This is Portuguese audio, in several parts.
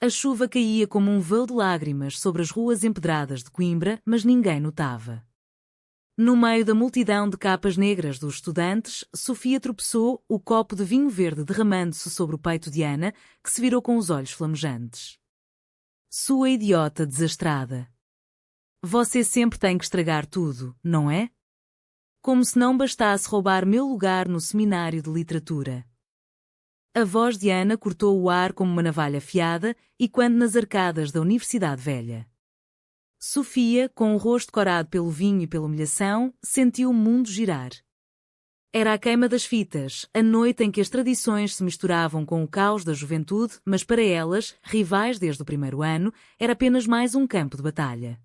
A chuva caía como um véu de lágrimas sobre as ruas empedradas de Coimbra, mas ninguém notava. No meio da multidão de capas negras dos estudantes, Sofia tropeçou, o copo de vinho verde derramando-se sobre o peito de Ana, que se virou com os olhos flamejantes. Sua idiota desastrada. Você sempre tem que estragar tudo, não é? Como se não bastasse roubar meu lugar no seminário de literatura. A voz de Ana cortou o ar como uma navalha afiada, e quando nas arcadas da Universidade Velha. Sofia, com o rosto corado pelo vinho e pela humilhação, sentiu o mundo girar. Era a queima das fitas, a noite em que as tradições se misturavam com o caos da juventude, mas para elas, rivais desde o primeiro ano, era apenas mais um campo de batalha.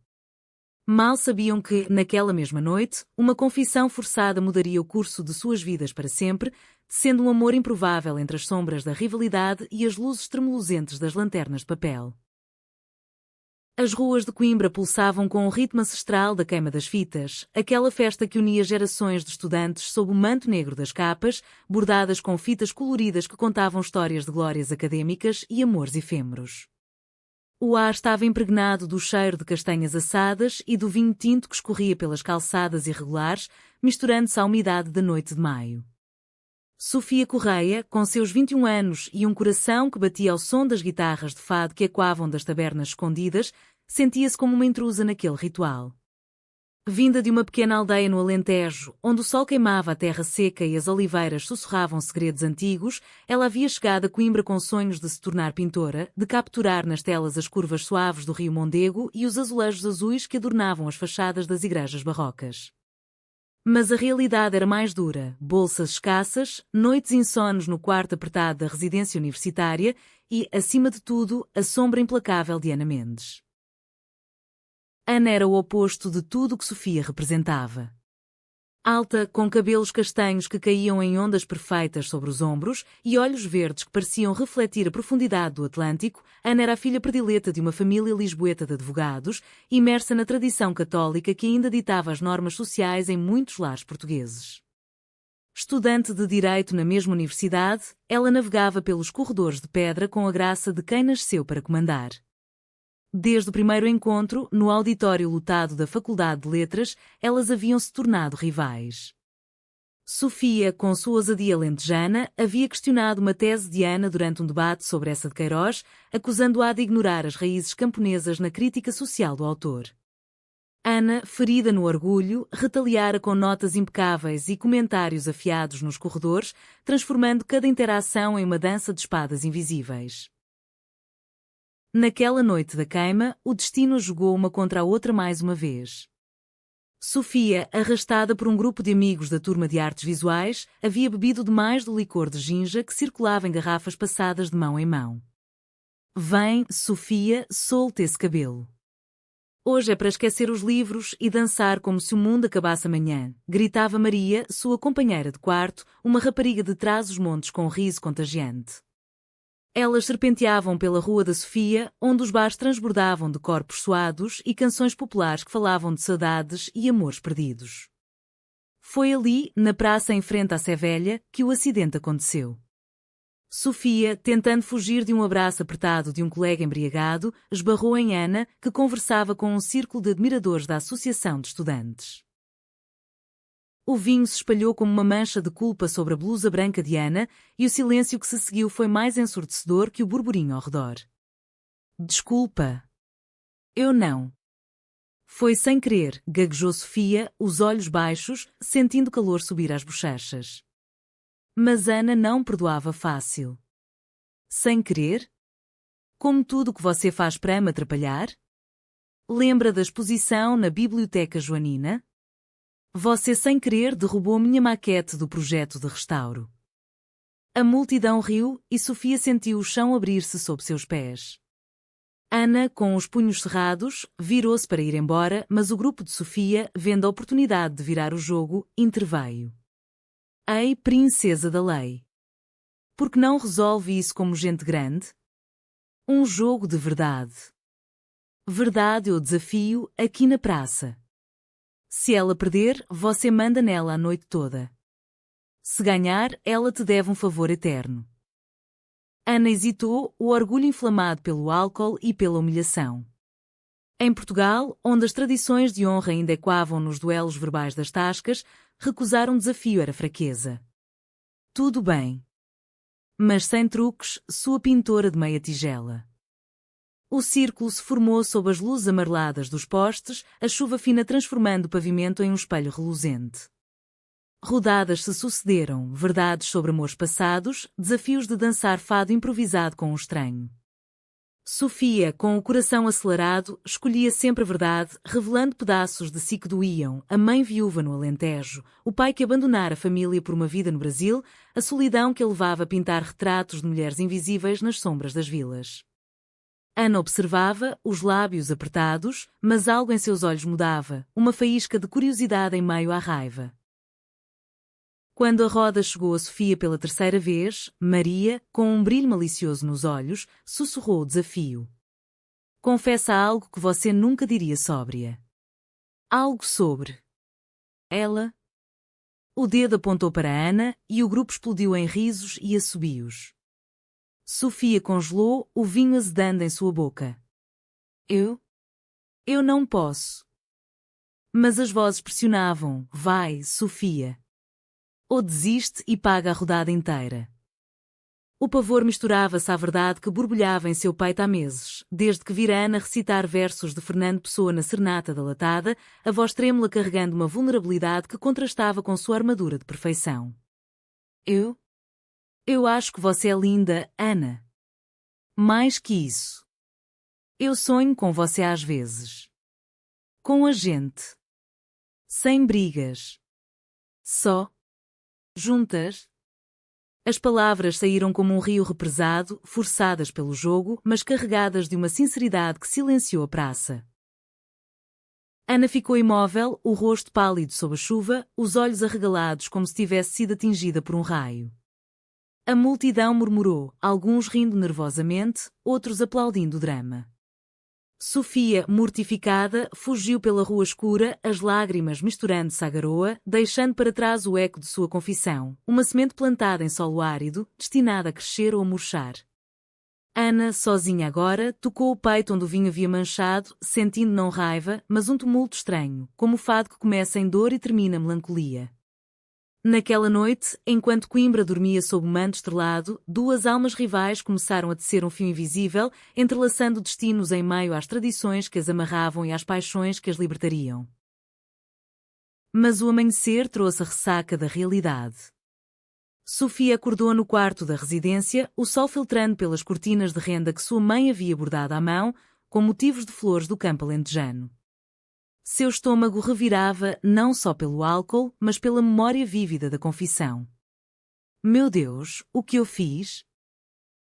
Mal sabiam que, naquela mesma noite, uma confissão forçada mudaria o curso de suas vidas para sempre, sendo um amor improvável entre as sombras da rivalidade e as luzes tremulosentes das lanternas de papel. As ruas de Coimbra pulsavam com o ritmo ancestral da queima das fitas, aquela festa que unia gerações de estudantes sob o manto negro das capas, bordadas com fitas coloridas que contavam histórias de glórias acadêmicas e amores efêmeros. O ar estava impregnado do cheiro de castanhas assadas e do vinho tinto que escorria pelas calçadas irregulares, misturando-se à umidade da noite de maio. Sofia Correia, com seus 21 anos e um coração que batia ao som das guitarras de fado que ecoavam das tabernas escondidas, sentia-se como uma intrusa naquele ritual. Vinda de uma pequena aldeia no Alentejo, onde o sol queimava a terra seca e as oliveiras sussurravam segredos antigos, ela havia chegado a Coimbra com sonhos de se tornar pintora, de capturar nas telas as curvas suaves do rio Mondego e os azulejos azuis que adornavam as fachadas das igrejas barrocas. Mas a realidade era mais dura, bolsas escassas, noites insones no quarto apertado da residência universitária e, acima de tudo, a sombra implacável de Ana Mendes. Ana era o oposto de tudo o que Sofia representava. Alta, com cabelos castanhos que caíam em ondas perfeitas sobre os ombros e olhos verdes que pareciam refletir a profundidade do Atlântico, Ana era a filha predileta de uma família lisboeta de advogados, imersa na tradição católica que ainda ditava as normas sociais em muitos lares portugueses. Estudante de Direito na mesma universidade, ela navegava pelos corredores de pedra com a graça de quem nasceu para comandar. Desde o primeiro encontro, no auditório lotado da Faculdade de Letras, elas haviam se tornado rivais. Sofia, com sua ousadia lentejana, havia questionado uma tese de Ana durante um debate sobre essa de Queiroz, acusando-a de ignorar as raízes camponesas na crítica social do autor. Ana, ferida no orgulho, retaliara com notas impecáveis e comentários afiados nos corredores, transformando cada interação em uma dança de espadas invisíveis. Naquela noite da queima, o destino jogou uma contra a outra mais uma vez. Sofia, arrastada por um grupo de amigos da turma de artes visuais, havia bebido demais do licor de ginja que circulava em garrafas passadas de mão em mão. Vem, Sofia, solte esse cabelo. Hoje é para esquecer os livros e dançar como se o mundo acabasse amanhã, gritava Maria, sua companheira de quarto, uma rapariga de Trás-os-Montes com um riso contagiante. Elas serpenteavam pela Rua da Sofia, onde os bares transbordavam de corpos suados e canções populares que falavam de saudades e amores perdidos. Foi ali, na praça em frente à Sé Velha, que o acidente aconteceu. Sofia, tentando fugir de um abraço apertado de um colega embriagado, esbarrou em Ana, que conversava com um círculo de admiradores da Associação de Estudantes. O vinho se espalhou como uma mancha de culpa sobre a blusa branca de Ana, e o silêncio que se seguiu foi mais ensurdecedor que o burburinho ao redor. Desculpa. Eu não. Foi sem querer, gaguejou Sofia, os olhos baixos, sentindo o calor subir às bochechas. Mas Ana não perdoava fácil. Sem querer? Como tudo o que você faz para me atrapalhar? Lembra da exposição na Biblioteca Joanina? Você sem querer derrubou minha maquete do projeto de restauro. A multidão riu e Sofia sentiu o chão abrir-se sob seus pés. Ana, com os punhos cerrados, virou-se para ir embora, mas o grupo de Sofia, vendo a oportunidade de virar o jogo, interveio. Ei, princesa da lei! Por que não resolve isso como gente grande? Um jogo de verdade. Verdade ou desafio, aqui na praça. Se ela perder, você manda nela a noite toda. Se ganhar, ela te deve um favor eterno. Ana hesitou, o orgulho inflamado pelo álcool e pela humilhação. Em Portugal, onde as tradições de honra ainda ecoavam nos duelos verbais das tascas, recusar um desafio era fraqueza. Tudo bem. Mas sem truques, sua pintora de meia tigela. O círculo se formou sob as luzes amareladas dos postes, a chuva fina transformando o pavimento em um espelho reluzente. Rodadas se sucederam, verdades sobre amores passados, desafios de dançar fado improvisado com um estranho. Sofia, com o coração acelerado, escolhia sempre a verdade, revelando pedaços de si que doíam, a mãe viúva no Alentejo, o pai que abandonara a família por uma vida no Brasil, a solidão que a levava a pintar retratos de mulheres invisíveis nas sombras das vilas. Ana observava, os lábios apertados, mas algo em seus olhos mudava, uma faísca de curiosidade em meio à raiva. Quando a roda chegou a Sofia pela terceira vez, Maria, com um brilho malicioso nos olhos, sussurrou o desafio. Confessa algo que você nunca diria sóbria. Algo sobre ela. O dedo apontou para Ana e o grupo explodiu em risos e assobios. Sofia congelou, o vinho azedando em sua boca. Eu não posso. Mas as vozes pressionavam, vai, Sofia. Ou desiste e paga a rodada inteira. O pavor misturava-se à verdade que borbulhava em seu peito há meses, desde que vira Ana recitar versos de Fernando Pessoa na Serenata da Latada, a voz trêmula carregando uma vulnerabilidade que contrastava com sua armadura de perfeição. Eu acho que você é linda, Ana. Mais que isso. Eu sonho com você às vezes. Com a gente. Sem brigas. Só. Juntas. As palavras saíram como um rio represado, forçadas pelo jogo, mas carregadas de uma sinceridade que silenciou a praça. Ana ficou imóvel, o rosto pálido sob a chuva, os olhos arregalados como se tivesse sido atingida por um raio. A multidão murmurou, alguns rindo nervosamente, outros aplaudindo o drama. Sofia, mortificada, fugiu pela rua escura, as lágrimas misturando-se à garoa, deixando para trás o eco de sua confissão, uma semente plantada em solo árido, destinada a crescer ou a murchar. Ana, sozinha agora, tocou o peito onde o vinho havia manchado, sentindo não raiva, mas um tumulto estranho, como o fado que começa em dor e termina em melancolia. Naquela noite, enquanto Coimbra dormia sob o manto estrelado, duas almas rivais começaram a tecer um fio invisível, entrelaçando destinos em meio às tradições que as amarravam e às paixões que as libertariam. Mas o amanhecer trouxe a ressaca da realidade. Sofia acordou no quarto da residência, o sol filtrando pelas cortinas de renda que sua mãe havia bordado à mão, com motivos de flores do campo alentejano. Seu estômago revirava não só pelo álcool, mas pela memória vívida da confissão. Meu Deus, o que eu fiz?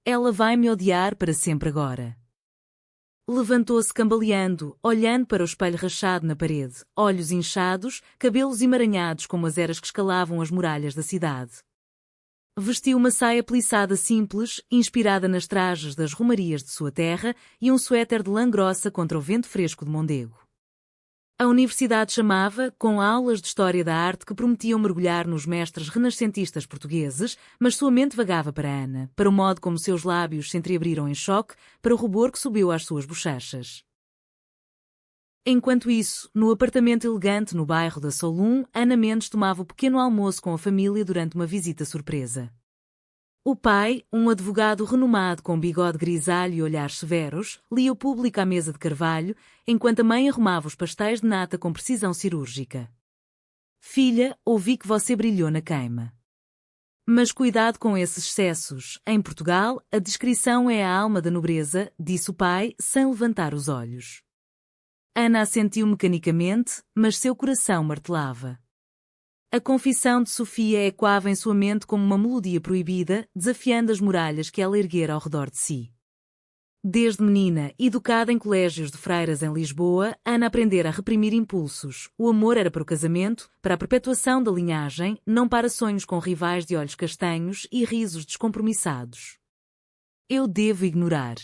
Ela vai me odiar para sempre agora. Levantou-se cambaleando, olhando para o espelho rachado na parede, olhos inchados, cabelos emaranhados como as eras que escalavam as muralhas da cidade. Vestiu uma saia plissada simples, inspirada nas trajes das romarias de sua terra, e um suéter de lã grossa contra o vento fresco de Mondego. A universidade chamava, com aulas de História da Arte que prometiam mergulhar nos mestres renascentistas portugueses, mas sua mente vagava para Ana, para o modo como seus lábios se entreabriram em choque, para o rubor que subiu às suas bochechas. Enquanto isso, no apartamento elegante no bairro da Solum, Ana Mendes tomava o pequeno almoço com a família durante uma visita surpresa. O pai, um advogado renomado com bigode grisalho e olhares severos, lia o público à mesa de carvalho, enquanto a mãe arrumava os pastéis de nata com precisão cirúrgica. Filha, ouvi que você brilhou na queima. Mas cuidado com esses excessos. Em Portugal, a discrição é a alma da nobreza, disse o pai, sem levantar os olhos. Ana assentiu mecanicamente, mas seu coração martelava. A confissão de Sofia ecoava em sua mente como uma melodia proibida, desafiando as muralhas que ela erguera ao redor de si. Desde menina, educada em colégios de freiras em Lisboa, Ana aprendera a reprimir impulsos. O amor era para o casamento, para a perpetuação da linhagem, não para sonhos com rivais de olhos castanhos e risos descompromissados. Eu devo ignorar.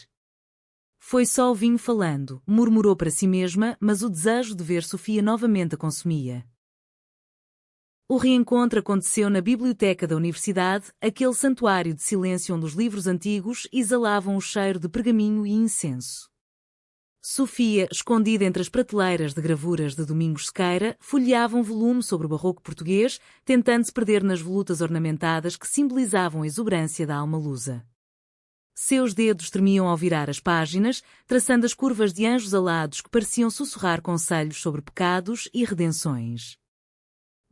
Foi só o vinho falando, murmurou para si mesma, mas o desejo de ver Sofia novamente a consumia. O reencontro aconteceu na biblioteca da universidade, aquele santuário de silêncio onde os livros antigos exalavam o cheiro de pergaminho e incenso. Sofia, escondida entre as prateleiras de gravuras de Domingos Sequeira, folheava um volume sobre o barroco português, tentando-se perder nas volutas ornamentadas que simbolizavam a exuberância da alma lusa. Seus dedos tremiam ao virar as páginas, traçando as curvas de anjos alados que pareciam sussurrar conselhos sobre pecados e redenções.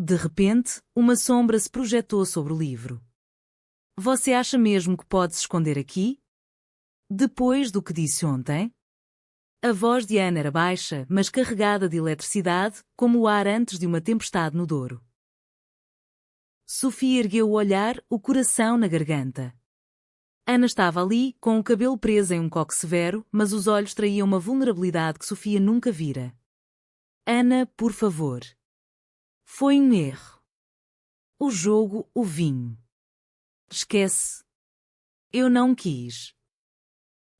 De repente, uma sombra se projetou sobre o livro. Você acha mesmo que pode se esconder aqui? Depois do que disse ontem? A voz de Ana era baixa, mas carregada de eletricidade, como o ar antes de uma tempestade no Douro. Sofia ergueu o olhar, o coração na garganta. Ana estava ali, com o cabelo preso em um coque severo, mas os olhos traíam uma vulnerabilidade que Sofia nunca vira. Ana, por favor. Foi um erro. O jogo, o vinho. Esquece. Eu não quis.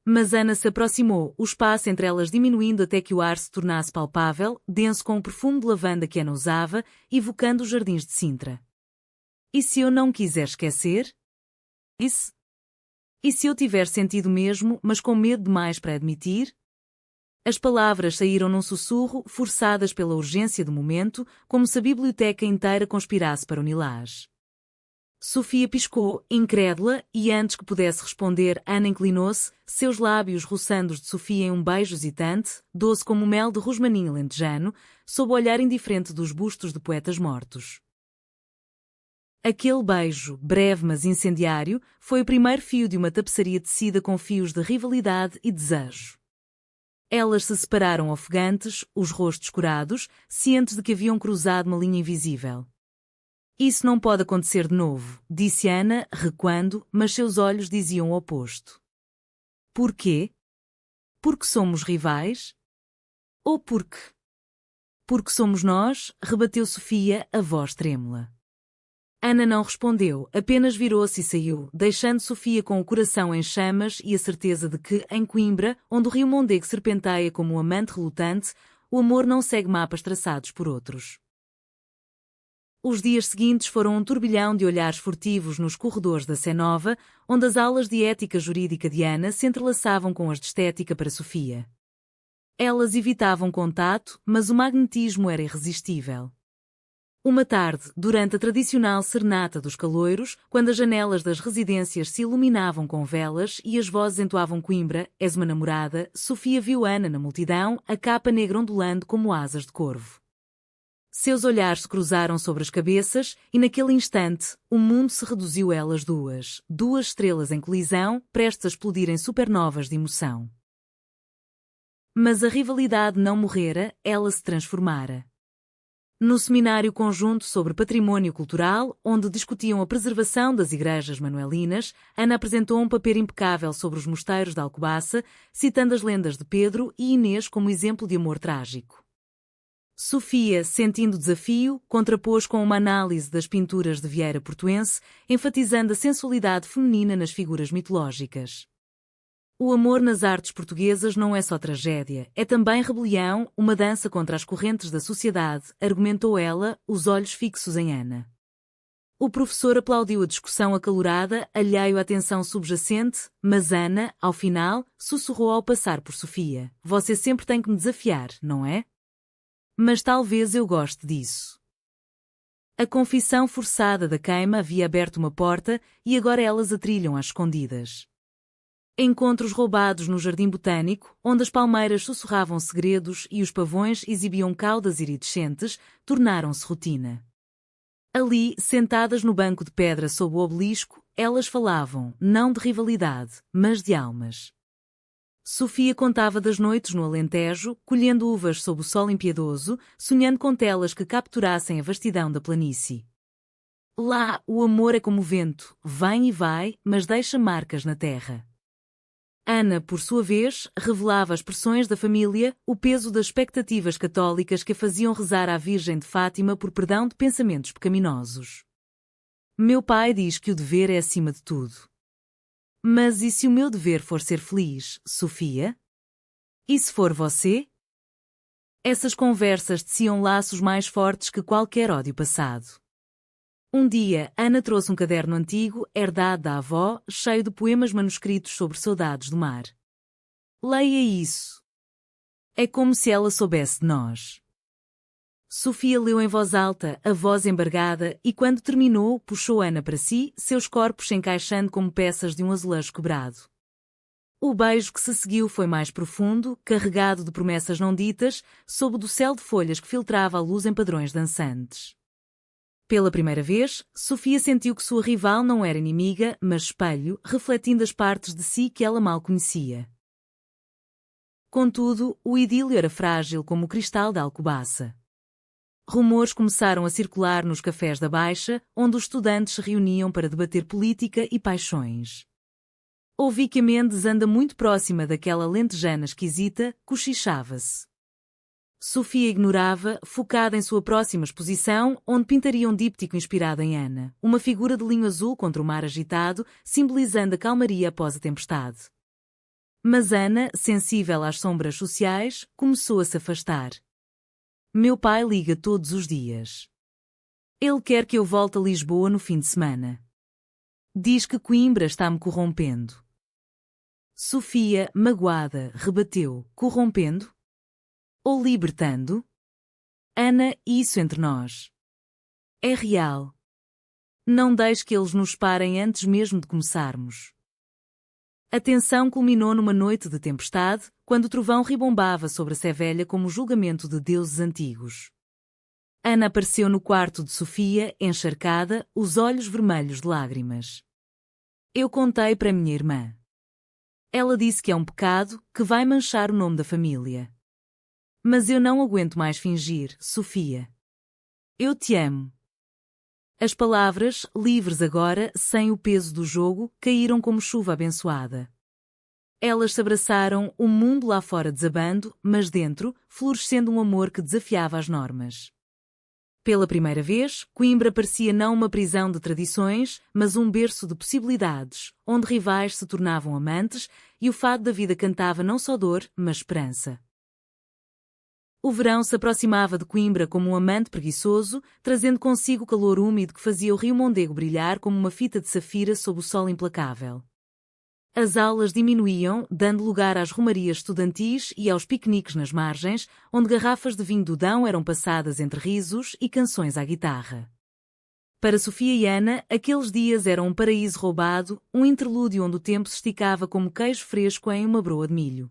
Mas Ana se aproximou, o espaço entre elas diminuindo até que o ar se tornasse palpável, denso com o perfume de lavanda que Ana usava, evocando os jardins de Sintra. E se eu não quiser esquecer? E se eu tiver sentido mesmo, mas com medo demais para admitir? As palavras saíram num sussurro, forçadas pela urgência do momento, como se a biblioteca inteira conspirasse para uni-las. Sofia piscou, incrédula, e antes que pudesse responder, Ana inclinou-se, seus lábios roçando os de Sofia em um beijo hesitante, doce como mel de rosmaninho lentejano, sob o olhar indiferente dos bustos de poetas mortos. Aquele beijo, breve mas incendiário, foi o primeiro fio de uma tapeçaria tecida com fios de rivalidade e desejo. Elas se separaram ofegantes, os rostos curados, cientes de que haviam cruzado uma linha invisível. Isso não pode acontecer de novo, disse Ana, recuando, mas seus olhos diziam o oposto. Por quê? Porque somos rivais? Ou porque? Porque somos nós, rebateu Sofia, a voz trêmula. Ana não respondeu, apenas virou-se e saiu, deixando Sofia com o coração em chamas e a certeza de que, em Coimbra, onde o rio Mondego serpenteia como um amante relutante, o amor não segue mapas traçados por outros. Os dias seguintes foram um turbilhão de olhares furtivos nos corredores da Sé Nova, onde as aulas de ética jurídica de Ana se entrelaçavam com as de estética para Sofia. Elas evitavam contato, mas o magnetismo era irresistível. Uma tarde, durante a tradicional serenata dos caloiros, quando as janelas das residências se iluminavam com velas e as vozes entoavam Coimbra, és uma namorada, Sofia viu Ana na multidão, a capa negra ondulando como asas de corvo. Seus olhares se cruzaram sobre as cabeças e, naquele instante, o mundo se reduziu a elas duas estrelas em colisão, prestes a explodir em supernovas de emoção. Mas a rivalidade não morrera, ela se transformara. No seminário conjunto sobre patrimônio cultural, onde discutiam a preservação das igrejas manuelinas, Ana apresentou um papel impecável sobre os mosteiros de Alcobaça, citando as lendas de Pedro e Inês como exemplo de amor trágico. Sofia, sentindo o desafio, contrapôs com uma análise das pinturas de Vieira Portuense, enfatizando a sensualidade feminina nas figuras mitológicas. O amor nas artes portuguesas não é só tragédia, é também rebelião, uma dança contra as correntes da sociedade, argumentou ela, os olhos fixos em Ana. O professor aplaudiu a discussão acalorada, alheio à tensão subjacente, mas Ana, ao final, sussurrou ao passar por Sofia. Você sempre tem que me desafiar, não é? Mas talvez eu goste disso. A confissão forçada da queima havia aberto uma porta e agora elas a trilham às escondidas. Encontros roubados no jardim botânico, onde as palmeiras sussurravam segredos e os pavões exibiam caudas iridescentes, tornaram-se rotina. Ali, sentadas no banco de pedra sob o obelisco, elas falavam, não de rivalidade, mas de almas. Sofia contava das noites no Alentejo, colhendo uvas sob o sol impiedoso, sonhando com telas que capturassem a vastidão da planície. Lá, o amor é como o vento, vem e vai, mas deixa marcas na terra. Ana, por sua vez, revelava as pressões da família, o peso das expectativas católicas que a faziam rezar à Virgem de Fátima por perdão de pensamentos pecaminosos. Meu pai diz que o dever é acima de tudo. Mas e se o meu dever for ser feliz, Sofia? E se for você? Essas conversas teciam laços mais fortes que qualquer ódio passado. Um dia, Ana trouxe um caderno antigo, herdado da avó, cheio de poemas manuscritos sobre saudades do mar. Leia isso. É como se ela soubesse de nós. Sofia leu em voz alta, a voz embargada, e quando terminou, puxou Ana para si, seus corpos se encaixando como peças de um azulejo quebrado. O beijo que se seguiu foi mais profundo, carregado de promessas não ditas, sob o dossel de folhas que filtrava a luz em padrões dançantes. Pela primeira vez, Sofia sentiu que sua rival não era inimiga, mas espelho, refletindo as partes de si que ela mal conhecia. Contudo, o idílio era frágil como o cristal da Alcobaça. Rumores começaram a circular nos cafés da Baixa, onde os estudantes se reuniam para debater política e paixões. Ouvi que a Mendes anda muito próxima daquela lentejana esquisita, cochichava-se. Sofia ignorava, focada em sua próxima exposição, onde pintaria um díptico inspirado em Ana, uma figura de linho azul contra o mar agitado, simbolizando a calmaria após a tempestade. Mas Ana, sensível às sombras sociais, começou a se afastar. Meu pai liga todos os dias. Ele quer que eu volte a Lisboa no fim de semana. Diz que Coimbra está-me corrompendo. Sofia, magoada, rebateu, corrompendo? Ou libertando? Ana, isso entre nós. É real. Não deixe que eles nos parem antes mesmo de começarmos. A tensão culminou numa noite de tempestade, quando o trovão ribombava sobre a Sevelha como julgamento de deuses antigos. Ana apareceu no quarto de Sofia, encharcada, os olhos vermelhos de lágrimas. Eu contei para minha irmã. Ela disse que é um pecado, que vai manchar o nome da família. Mas eu não aguento mais fingir, Sofia. Eu te amo. As palavras, livres agora, sem o peso do jogo, caíram como chuva abençoada. Elas se abraçaram, o mundo lá fora desabando, mas dentro, florescendo um amor que desafiava as normas. Pela primeira vez, Coimbra parecia não uma prisão de tradições, mas um berço de possibilidades, onde rivais se tornavam amantes, e o fado da vida cantava não só dor, mas esperança. O verão se aproximava de Coimbra como um amante preguiçoso, trazendo consigo o calor úmido que fazia o rio Mondego brilhar como uma fita de safira sob o sol implacável. As aulas diminuíam, dando lugar às romarias estudantis e aos piqueniques nas margens, onde garrafas de vinho do Dão eram passadas entre risos e canções à guitarra. Para Sofia e Ana, aqueles dias eram um paraíso roubado, um interlúdio onde o tempo se esticava como queijo fresco em uma broa de milho.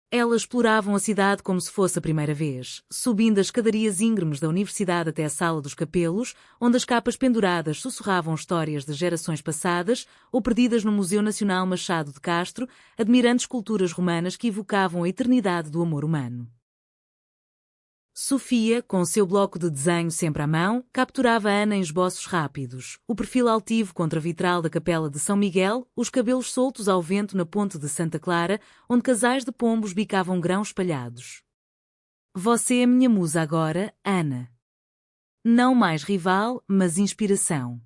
Elas exploravam a cidade como se fosse a primeira vez, subindo as escadarias íngremes da universidade até a Sala dos Capelos, onde as capas penduradas sussurravam histórias de gerações passadas, ou perdidas no Museu Nacional Machado de Castro, admirando esculturas romanas que evocavam a eternidade do amor humano. Sofia, com seu bloco de desenho sempre à mão, capturava Ana em esboços rápidos, o perfil altivo contra a vitral da Capela de São Miguel, os cabelos soltos ao vento na ponte de Santa Clara, onde casais de pombos bicavam grãos espalhados. Você é minha musa agora, Ana. Não mais rival, mas inspiração.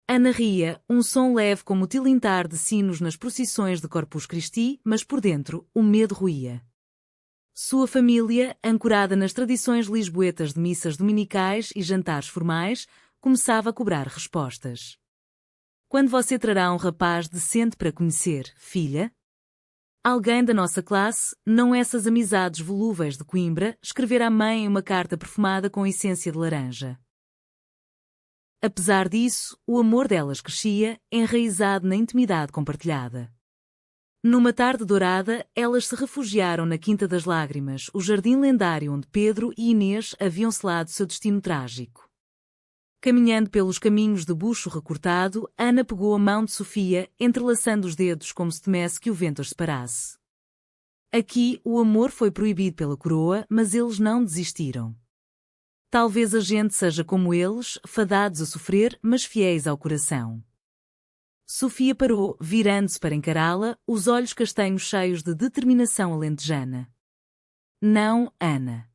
Ana ria, um som leve como o tilintar de sinos nas procissões de Corpus Christi, mas por dentro, o medo roía. Sua família, ancorada nas tradições lisboetas de missas dominicais e jantares formais, começava a cobrar respostas. Quando você trará um rapaz decente para conhecer, filha? Alguém da nossa classe, não essas amizades volúveis de Coimbra, escrever à mãe uma carta perfumada com essência de laranja. Apesar disso, o amor delas crescia, enraizado na intimidade compartilhada. Numa tarde dourada, elas se refugiaram na Quinta das Lágrimas, o jardim lendário onde Pedro e Inês haviam selado seu destino trágico. Caminhando pelos caminhos de bucho recortado, Ana pegou a mão de Sofia, entrelaçando os dedos como se temesse que o vento as separasse. Aqui, o amor foi proibido pela coroa, mas eles não desistiram. Talvez a gente seja como eles, fadados a sofrer, mas fiéis ao coração. Sofia parou, virando-se para encará-la, os olhos castanhos cheios de determinação alentejana. Não, Ana.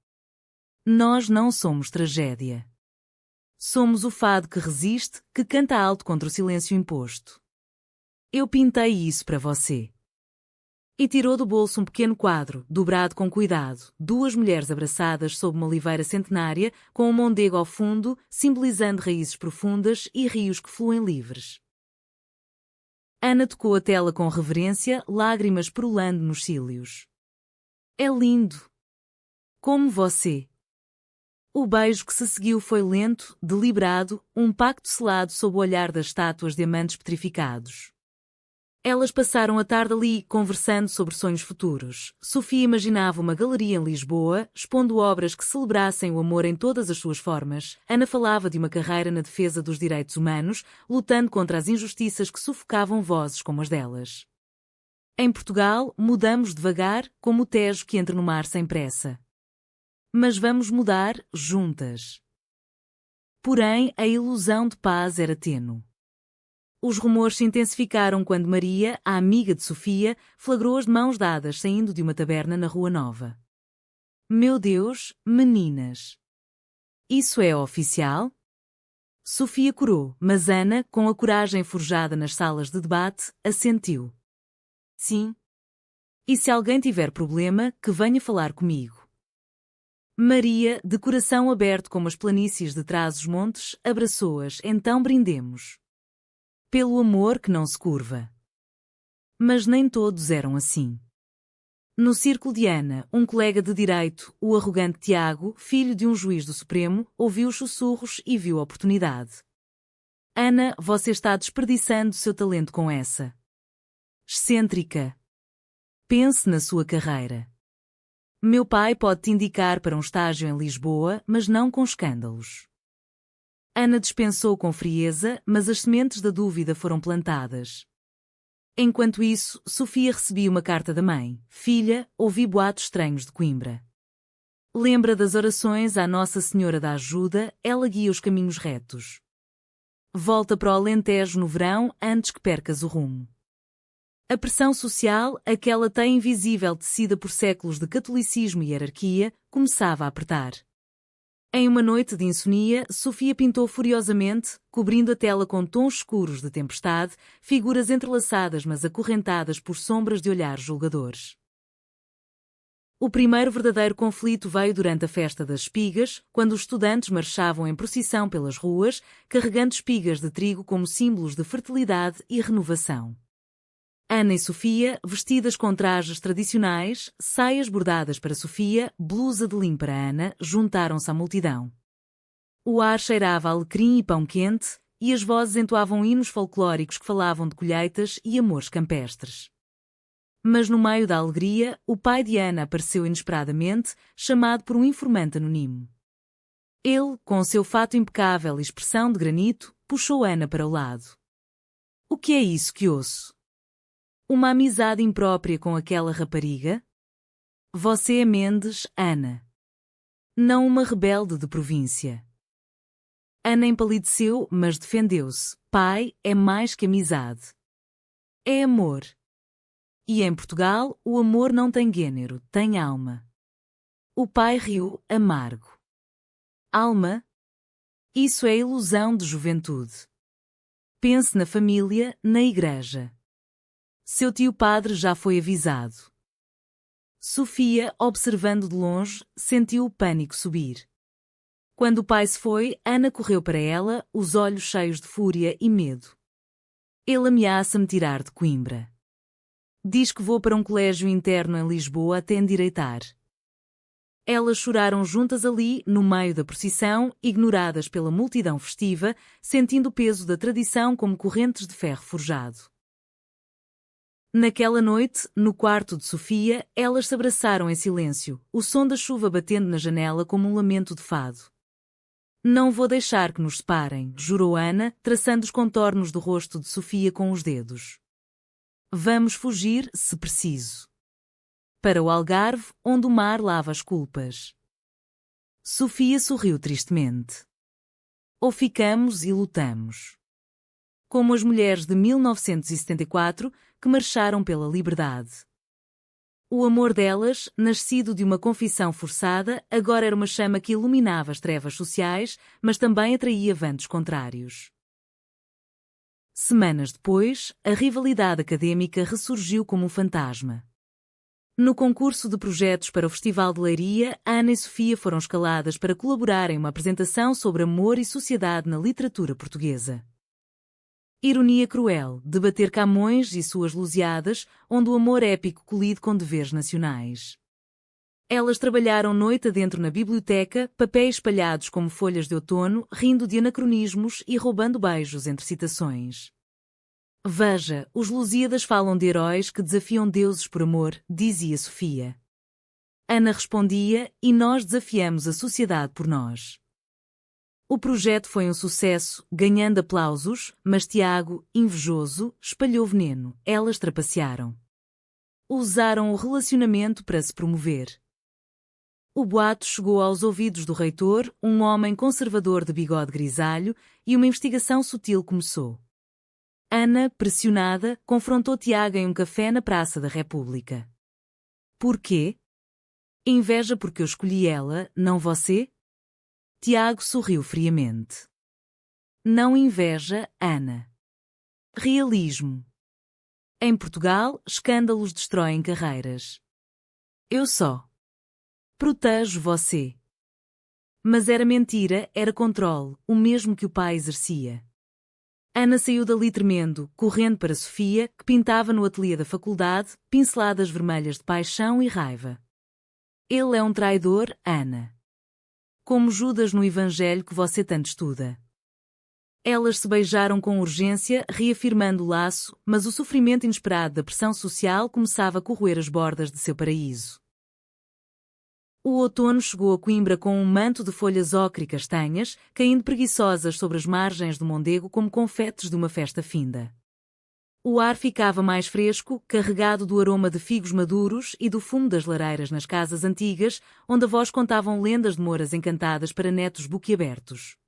Nós não somos tragédia. Somos o fado que resiste, que canta alto contra o silêncio imposto. Eu pintei isso para você. E tirou do bolso um pequeno quadro, dobrado com cuidado, duas mulheres abraçadas sob uma oliveira centenária, com um mondego ao fundo, simbolizando raízes profundas e rios que fluem livres. Ana tocou a tela com reverência, lágrimas perolando nos cílios. É lindo. Como você. O beijo que se seguiu foi lento, deliberado, um pacto selado sob o olhar das estátuas de amantes petrificados. Elas passaram a tarde ali, conversando sobre sonhos futuros. Sofia imaginava uma galeria em Lisboa, expondo obras que celebrassem o amor em todas as suas formas. Ana falava de uma carreira na defesa dos direitos humanos, lutando contra as injustiças que sufocavam vozes como as delas. Em Portugal, mudamos devagar, como o Tejo que entra no mar sem pressa. Mas vamos mudar juntas. Porém, a ilusão de paz era tênue. Os rumores se intensificaram quando Maria, a amiga de Sofia, flagrou-as de mãos dadas saindo de uma taberna na Rua Nova. Meu Deus, meninas! Isso é oficial? Sofia corou, mas Ana, com a coragem forjada nas salas de debate, assentiu. Sim. E se alguém tiver problema, que venha falar comigo. Maria, de coração aberto como as planícies de Trás-os-Montes, abraçou-as, então brindemos. Pelo amor que não se curva. Mas nem todos eram assim. No círculo de Ana, um colega de direito, o arrogante Tiago, filho de um juiz do Supremo, ouviu os sussurros e viu a oportunidade. Ana, você está desperdiçando seu talento com essa. Excêntrica. Pense na sua carreira. Meu pai pode te indicar para um estágio em Lisboa, mas não com escândalos. Ana dispensou com frieza, mas as sementes da dúvida foram plantadas. Enquanto isso, Sofia recebia uma carta da mãe. Filha, ouvi boatos estranhos de Coimbra. Lembra das orações à Nossa Senhora da Ajuda, ela guia os caminhos retos. Volta para o Alentejo no verão antes que percas o rumo. A pressão social, aquela teia invisível tecida por séculos de catolicismo e hierarquia, começava a apertar. Em uma noite de insonia, Sofia pintou furiosamente, cobrindo a tela com tons escuros de tempestade, figuras entrelaçadas mas acorrentadas por sombras de olhares julgadores. O primeiro verdadeiro conflito veio durante a festa das espigas, quando os estudantes marchavam em procissão pelas ruas, carregando espigas de trigo como símbolos de fertilidade e renovação. Ana e Sofia, vestidas com trajes tradicionais, saias bordadas para Sofia, blusa de linho para Ana, juntaram-se à multidão. O ar cheirava a alecrim e pão quente, e as vozes entoavam hinos folclóricos que falavam de colheitas e amores campestres. Mas no meio da alegria, o pai de Ana apareceu inesperadamente, chamado por um informante anónimo. Ele, com seu fato impecável e expressão de granito, puxou Ana para o lado. O que é isso que ouço? Uma amizade imprópria com aquela rapariga? Você é Mendes, Ana. Não uma rebelde de província. Ana empalideceu, mas defendeu-se. Pai, é mais que amizade. É amor. E em Portugal, o amor não tem gênero, tem alma. O pai riu, amargo. Alma? Isso é ilusão de juventude. Pense na família, na igreja. Seu tio padre já foi avisado. Sofia, observando de longe, sentiu o pânico subir. Quando o pai se foi, Ana correu para ela, os olhos cheios de fúria e medo. Ele ameaça-me tirar de Coimbra. Diz que vou para um colégio interno em Lisboa até endireitar. Elas choraram juntas ali, no meio da procissão, ignoradas pela multidão festiva, sentindo o peso da tradição como correntes de ferro forjado. Naquela noite, no quarto de Sofia, elas se abraçaram em silêncio, o som da chuva batendo na janela como um lamento de fado. Não vou deixar que nos separem, jurou Ana, traçando os contornos do rosto de Sofia com os dedos. Vamos fugir, se preciso. Para o Algarve, onde o mar lava as culpas. Sofia sorriu tristemente. Ou ficamos e lutamos. Como as mulheres de 1974, que marcharam pela liberdade. O amor delas, nascido de uma confissão forçada, agora era uma chama que iluminava as trevas sociais, mas também atraía ventos contrários. Semanas depois, a rivalidade acadêmica ressurgiu como um fantasma. No concurso de projetos para o Festival de Leiria, Ana e Sofia foram escaladas para colaborar em uma apresentação sobre amor e sociedade na literatura portuguesa. Ironia cruel, debater Camões e suas Lusíadas, onde o amor épico colide com deveres nacionais. Elas trabalharam noite adentro na biblioteca, papéis espalhados como folhas de outono, rindo de anacronismos e roubando beijos entre citações. Veja, os Lusíadas falam de heróis que desafiam deuses por amor, dizia Sofia. Ana respondia, e nós desafiamos a sociedade por nós. O projeto foi um sucesso, ganhando aplausos, mas Tiago, invejoso, espalhou veneno. Elas trapacearam. Usaram o relacionamento para se promover. O boato chegou aos ouvidos do reitor, um homem conservador de bigode grisalho, e uma investigação sutil começou. Ana, pressionada, confrontou Tiago em um café na Praça da República. Por quê? Inveja porque eu escolhi ela, não você? Tiago sorriu friamente. Não inveja, Ana. Realismo. Em Portugal, escândalos destroem carreiras. Eu só protejo você. Mas era mentira, era controle, o mesmo que o pai exercia. Ana saiu dali tremendo, correndo para Sofia, que pintava no ateliê da faculdade, pinceladas vermelhas de paixão e raiva. Ele é um traidor, Ana. Como Judas no Evangelho que você tanto estuda. Elas se beijaram com urgência, reafirmando o laço, mas o sofrimento inesperado da pressão social começava a corroer as bordas de seu paraíso. O outono chegou a Coimbra com um manto de folhas ocre e castanhas, caindo preguiçosas sobre as margens do Mondego como confetes de uma festa finda. O ar ficava mais fresco, carregado do aroma de figos maduros e do fumo das lareiras nas casas antigas, onde avós contavam lendas de moras encantadas para netos boquiabertos.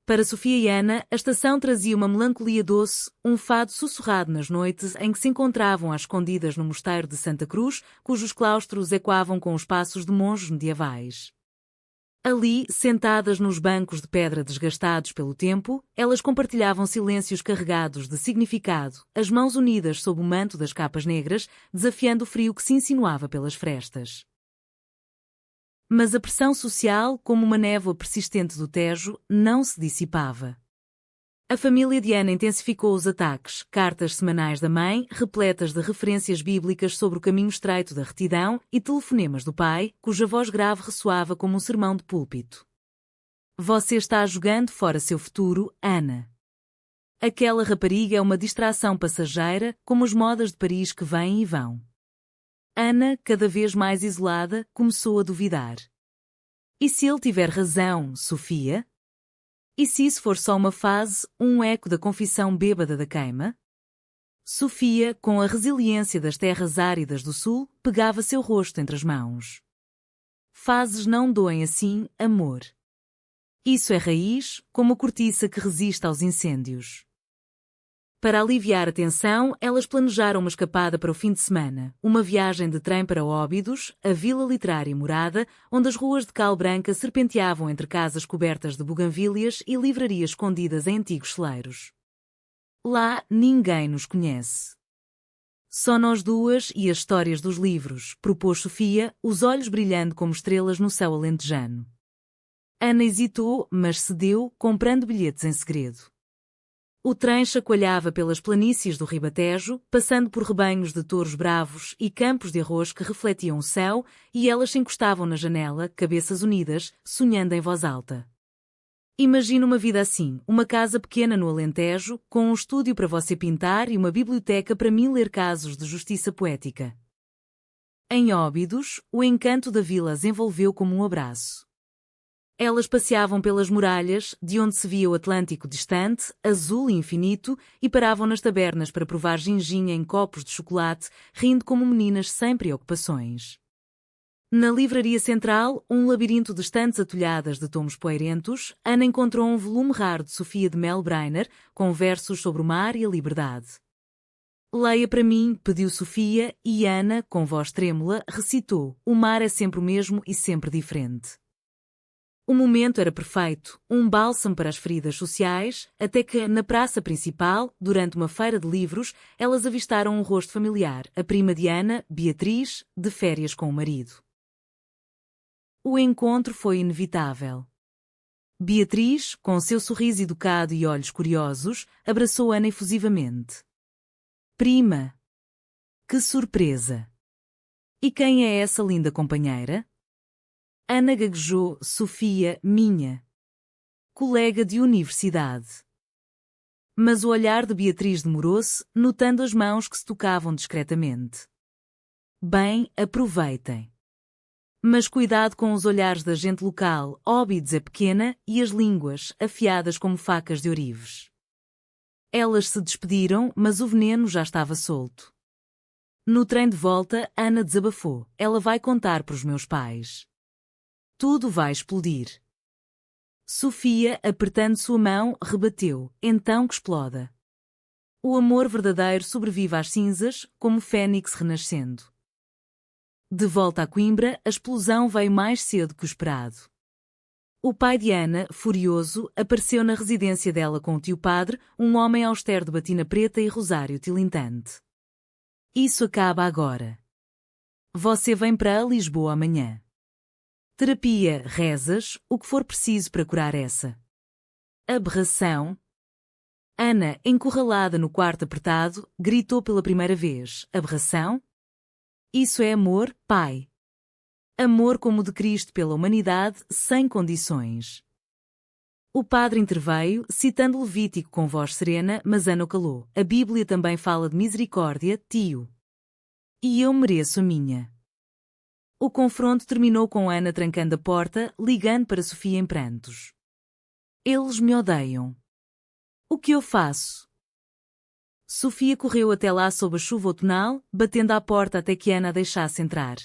Para Sofia e Ana, a estação trazia uma melancolia doce, um fado sussurrado nas noites em que se encontravam às escondidas no mosteiro de Santa Cruz, cujos claustros ecoavam com os passos de monges medievais. Ali, sentadas nos bancos de pedra desgastados pelo tempo, elas compartilhavam silêncios carregados de significado, as mãos unidas sob o manto das capas negras, desafiando o frio que se insinuava pelas frestas. Mas a pressão social, como uma névoa persistente do Tejo, não se dissipava. A família de Ana intensificou os ataques, cartas semanais da mãe, repletas de referências bíblicas sobre o caminho estreito da retidão, e telefonemas do pai, cuja voz grave ressoava como um sermão de púlpito. Você está jogando fora seu futuro, Ana. Aquela rapariga é uma distração passageira, como as modas de Paris que vêm e vão. Ana, cada vez mais isolada, começou a duvidar. E se ele tiver razão, Sofia? E se isso for só uma fase, um eco da confissão bêbada da queima? Sofia, com a resiliência das terras áridas do sul, pegava seu rosto entre as mãos. Fases não doem assim, amor. Isso é raiz, como a cortiça que resiste aos incêndios. Para aliviar a tensão, elas planejaram uma escapada para o fim de semana, uma viagem de trem para Óbidos, a vila literária morada, onde as ruas de cal branca serpenteavam entre casas cobertas de buganvílias e livrarias escondidas em antigos celeiros. Lá ninguém nos conhece. Só nós duas e as histórias dos livros, propôs Sofia, os olhos brilhando como estrelas no céu alentejano. Ana hesitou, mas cedeu, comprando bilhetes em segredo. O trem chacoalhava pelas planícies do Ribatejo, passando por rebanhos de touros bravos e campos de arroz que refletiam o céu, e elas se encostavam na janela, cabeças unidas, sonhando em voz alta. Imagina uma vida assim, uma casa pequena no Alentejo, com um estúdio para você pintar e uma biblioteca para mim ler casos de justiça poética. Em Óbidos, o encanto da vila as envolveu como um abraço. Elas passeavam pelas muralhas, de onde se via o Atlântico distante, azul e infinito, e paravam nas tabernas para provar ginginha em copos de chocolate, rindo como meninas sem preocupações. Na livraria central, um labirinto de estantes atulhadas de tomos poeirentos, Ana encontrou um volume raro de Sofia de Mel Brainer, com versos sobre o mar e a liberdade. Leia para mim, pediu Sofia, e Ana, com voz trêmula, recitou: o mar é sempre o mesmo e sempre diferente. O momento era perfeito, um bálsamo para as feridas sociais, até que, na praça principal, durante uma feira de livros, elas avistaram um rosto familiar, a prima de Ana, Beatriz, de férias com o marido. O encontro foi inevitável. Beatriz, com seu sorriso educado e olhos curiosos, abraçou Ana efusivamente. Prima! Que surpresa! E quem é essa linda companheira? Ana gaguejou, Sofia, minha colega de universidade. Mas o olhar de Beatriz demorou-se, notando as mãos que se tocavam discretamente. Bem, aproveitem. Mas cuidado com os olhares da gente local, Óbidos é pequena, e as línguas, afiadas como facas de ourives. Elas se despediram, mas o veneno já estava solto. No trem de volta, Ana desabafou. Ela vai contar para os meus pais. Tudo vai explodir. Sofia, apertando sua mão, rebateu. Então que exploda. O amor verdadeiro sobrevive às cinzas, como fênix renascendo. De volta a Coimbra, a explosão veio mais cedo que o esperado. O pai de Ana, furioso, apareceu na residência dela com o tio-padre, um homem austero de batina preta e rosário tilintante. Isso acaba agora. Você vem para Lisboa amanhã. Terapia, rezas, o que for preciso para curar essa aberração. Ana, encurralada no quarto apertado, gritou pela primeira vez. Aberração? Isso é amor, pai. Amor como o de Cristo pela humanidade, sem condições. O padre interveio, citando Levítico com voz serena, mas Ana o calou. A Bíblia também fala de misericórdia, tio. E eu mereço a minha. O confronto terminou com Ana trancando a porta, ligando para Sofia em prantos. Eles me odeiam. O que eu faço? Sofia correu até lá sob a chuva outonal, batendo à porta até que Ana a deixasse entrar.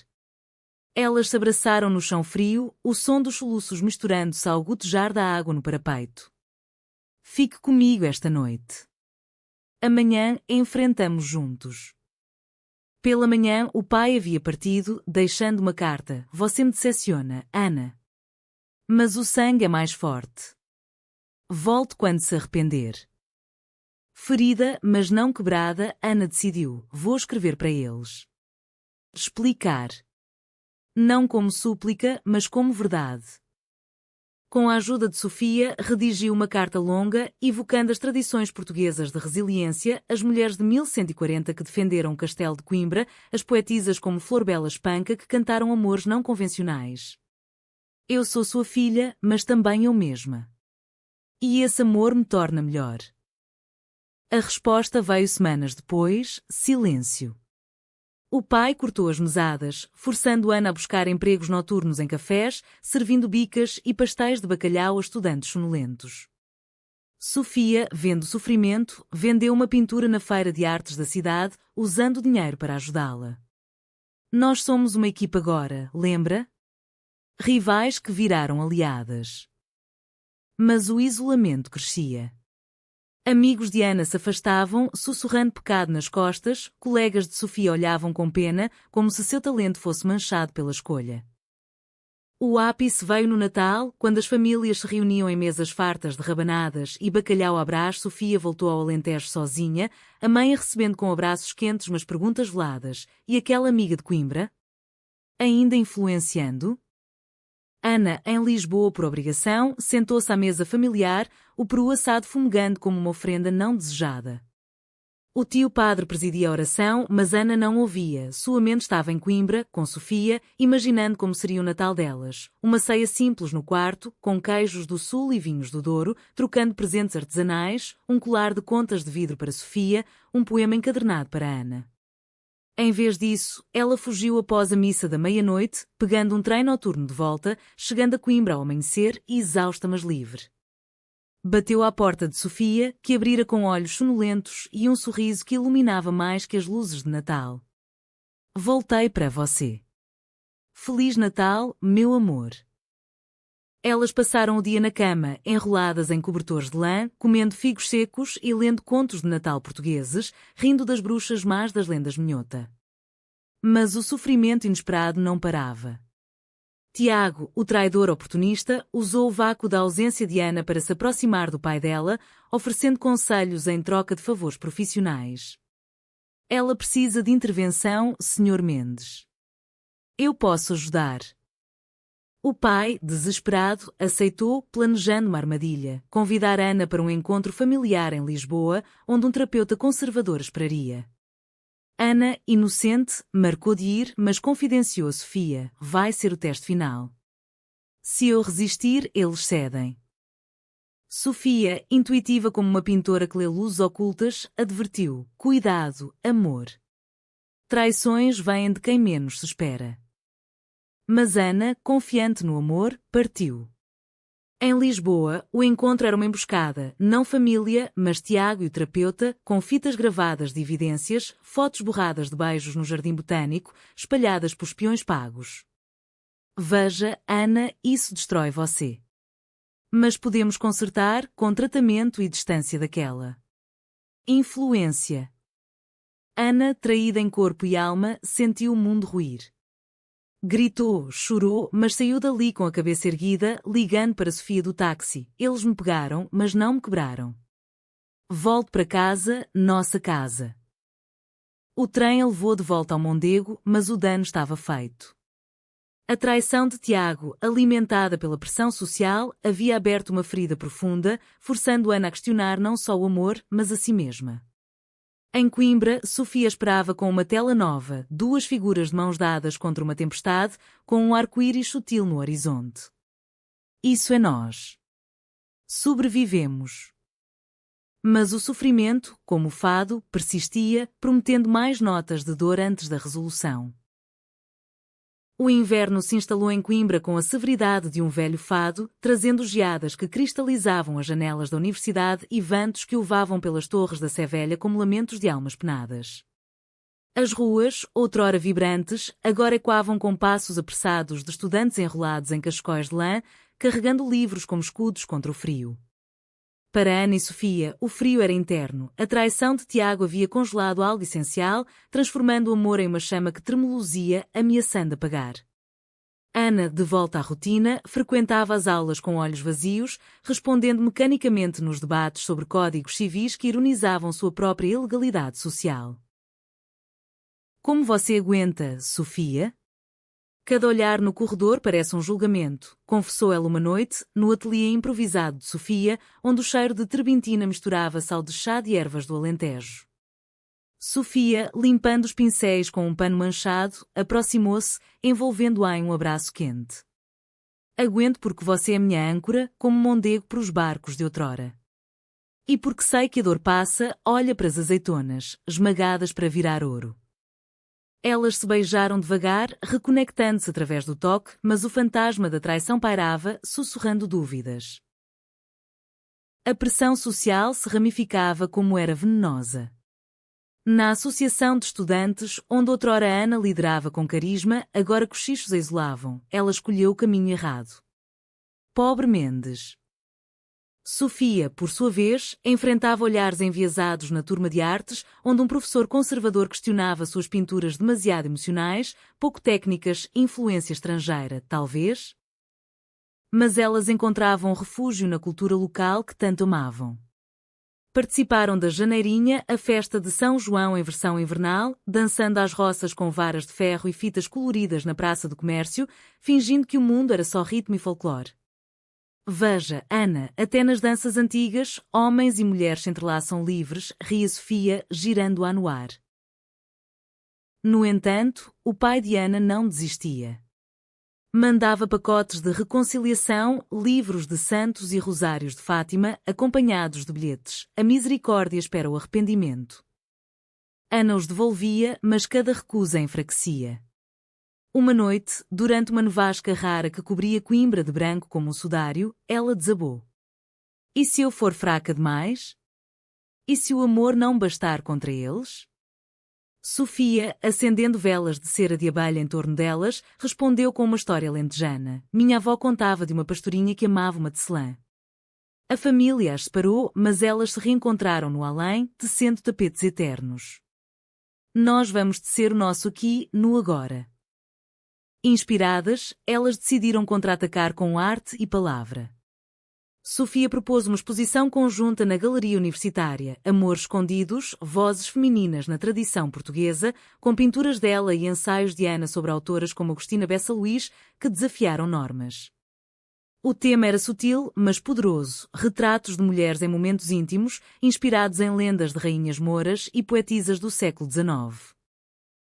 Elas se abraçaram no chão frio, o som dos soluços misturando-se ao gotejar da água no parapeito. Fique comigo esta noite. Amanhã enfrentamos juntos. Pela manhã, o pai havia partido, deixando uma carta. Você me decepciona, Ana. Mas o sangue é mais forte. Volte quando se arrepender. Ferida, mas não quebrada, Ana decidiu. Vou escrever para eles. Explicar. Não como súplica, mas como verdade. Com a ajuda de Sofia, redigiu uma carta longa, evocando as tradições portuguesas de resiliência, as mulheres de 1140 que defenderam o castelo de Coimbra, as poetisas como Flor Bela Espanca que cantaram amores não convencionais. Eu sou sua filha, mas também eu mesma. E esse amor me torna melhor. A resposta veio semanas depois, silêncio. O pai cortou as mesadas, forçando Ana a buscar empregos noturnos em cafés, servindo bicas e pastéis de bacalhau a estudantes sonolentos. Sofia, vendo o sofrimento, vendeu uma pintura na feira de artes da cidade, usando o dinheiro para ajudá-la. Nós somos uma equipa agora, lembra? Rivais que viraram aliadas. Mas o isolamento crescia. Amigos de Ana se afastavam, sussurrando pecado nas costas, colegas de Sofia olhavam com pena, como se seu talento fosse manchado pela escolha. O ápice veio no Natal, quando as famílias se reuniam em mesas fartas de rabanadas e bacalhau à brás. Sofia voltou ao Alentejo sozinha, a mãe a recebendo com abraços quentes mas perguntas veladas. E aquela amiga de Coimbra? Ainda influenciando? Ana, em Lisboa por obrigação, sentou-se à mesa familiar, o peru assado fumegando como uma oferenda não desejada. O tio-padre presidia a oração, mas Ana não ouvia. Sua mente estava em Coimbra, com Sofia, imaginando como seria o Natal delas. Uma ceia simples no quarto, com queijos do Sul e vinhos do Douro, trocando presentes artesanais, um colar de contas de vidro para Sofia, um poema encadernado para Ana. Em vez disso, ela fugiu após a missa da meia-noite, pegando um trem noturno de volta, chegando a Coimbra ao amanhecer, exausta mas livre. Bateu à porta de Sofia, que abrira com olhos sonolentos e um sorriso que iluminava mais que as luzes de Natal. Voltei para você. Feliz Natal, meu amor. Elas passaram o dia na cama, enroladas em cobertores de lã, comendo figos secos e lendo contos de Natal portugueses, rindo das bruxas más das lendas minhota. Mas o sofrimento inesperado não parava. Tiago, o traidor oportunista, usou o vácuo da ausência de Ana para se aproximar do pai dela, oferecendo conselhos em troca de favores profissionais. Ela precisa de intervenção, Sr. Mendes. Eu posso ajudar. O pai, desesperado, aceitou, planejando uma armadilha, convidar Ana para um encontro familiar em Lisboa, onde um terapeuta conservador esperaria. Ana, inocente, marcou de ir, mas confidenciou a Sofia: vai ser o teste final. Se eu resistir, eles cedem. Sofia, intuitiva como uma pintora que lê luzes ocultas, advertiu: cuidado, amor. Traições vêm de quem menos se espera. Mas Ana, confiante no amor, partiu. Em Lisboa, o encontro era uma emboscada, não família, mas Tiago e o terapeuta, com fitas gravadas de evidências, fotos borradas de beijos no jardim botânico, espalhadas por espiões pagos. Veja, Ana, isso destrói você. Mas podemos consertar com tratamento e distância daquela influência. Ana, traída em corpo e alma, sentiu o mundo ruir. Gritou, chorou, mas saiu dali com a cabeça erguida, ligando para Sofia do táxi. Eles me pegaram, mas não me quebraram. Volte para casa, nossa casa. O trem a levou de volta ao Mondego, mas o dano estava feito. A traição de Tiago, alimentada pela pressão social, havia aberto uma ferida profunda, forçando Ana a questionar não só o amor, mas a si mesma. Em Coimbra, Sofia esperava com uma tela nova, duas figuras de mãos dadas contra uma tempestade, com um arco-íris sutil no horizonte. Isso é nós. Sobrevivemos. Mas o sofrimento, como o fado, persistia, prometendo mais notas de dor antes da resolução. O inverno se instalou em Coimbra com a severidade de um velho fado, trazendo geadas que cristalizavam as janelas da universidade e ventos que uivavam pelas torres da Sé Velha como lamentos de almas penadas. As ruas, outrora vibrantes, agora ecoavam com passos apressados de estudantes enrolados em cachecóis de lã, carregando livros como escudos contra o frio. Para Ana e Sofia, o frio era interno, a traição de Tiago havia congelado algo essencial, transformando o amor em uma chama que tremulozia, ameaçando apagar. Ana, de volta à rotina, frequentava as aulas com olhos vazios, respondendo mecanicamente nos debates sobre códigos civis que ironizavam sua própria ilegalidade social. Como você aguenta, Sofia? Cada olhar no corredor parece um julgamento, confessou ela uma noite, no ateliê improvisado de Sofia, onde o cheiro de terbentina misturava-se ao de chá de ervas do Alentejo. Sofia, limpando os pincéis com um pano manchado, aproximou-se, envolvendo-a em um abraço quente. Aguento porque você é minha âncora, como Mondego para os barcos de outrora. E porque sei que a dor passa, olha para as azeitonas, esmagadas para virar ouro. Elas se beijaram devagar, reconectando-se através do toque, mas o fantasma da traição pairava, sussurrando dúvidas. A pressão social se ramificava como era venenosa. Na associação de estudantes, onde outrora Ana liderava com carisma, agora cochichos a isolavam, ela escolheu o caminho errado. Pobre Mendes. Sofia, por sua vez, enfrentava olhares enviesados na turma de artes, onde um professor conservador questionava suas pinturas demasiado emocionais, pouco técnicas, influência estrangeira, talvez? Mas elas encontravam refúgio na cultura local que tanto amavam. Participaram da Janeirinha, a festa de São João em versão invernal, dançando às roças com varas de ferro e fitas coloridas na Praça do Comércio, fingindo que o mundo era só ritmo e folclore. Veja, Ana, até nas danças antigas, homens e mulheres se entrelaçam livres, ria Sofia, girando-a no ar. No entanto, o pai de Ana não desistia. Mandava pacotes de reconciliação, livros de santos e rosários de Fátima, acompanhados de bilhetes. A misericórdia espera o arrependimento. Ana os devolvia, mas cada recusa enfraquecia. Uma noite, durante uma nevasca rara que cobria Coimbra de branco como um sudário, ela desabou. E se eu for fraca demais? E se o amor não bastar contra eles? Sofia, acendendo velas de cera de abelha em torno delas, respondeu com uma história lentejana. Minha avó contava de uma pastorinha que amava uma tecelã. A família as separou, mas elas se reencontraram no além, tecendo tapetes eternos. Nós vamos tecer o nosso aqui, no agora. Inspiradas, elas decidiram contra-atacar com arte e palavra. Sofia propôs uma exposição conjunta na Galeria Universitária, Amores Escondidos, Vozes Femininas na Tradição Portuguesa, com pinturas dela e ensaios de Ana sobre autoras como Agostina Bessa Luís, que desafiaram normas. O tema era sutil, mas poderoso, retratos de mulheres em momentos íntimos, inspirados em lendas de rainhas mouras e poetisas do século XIX.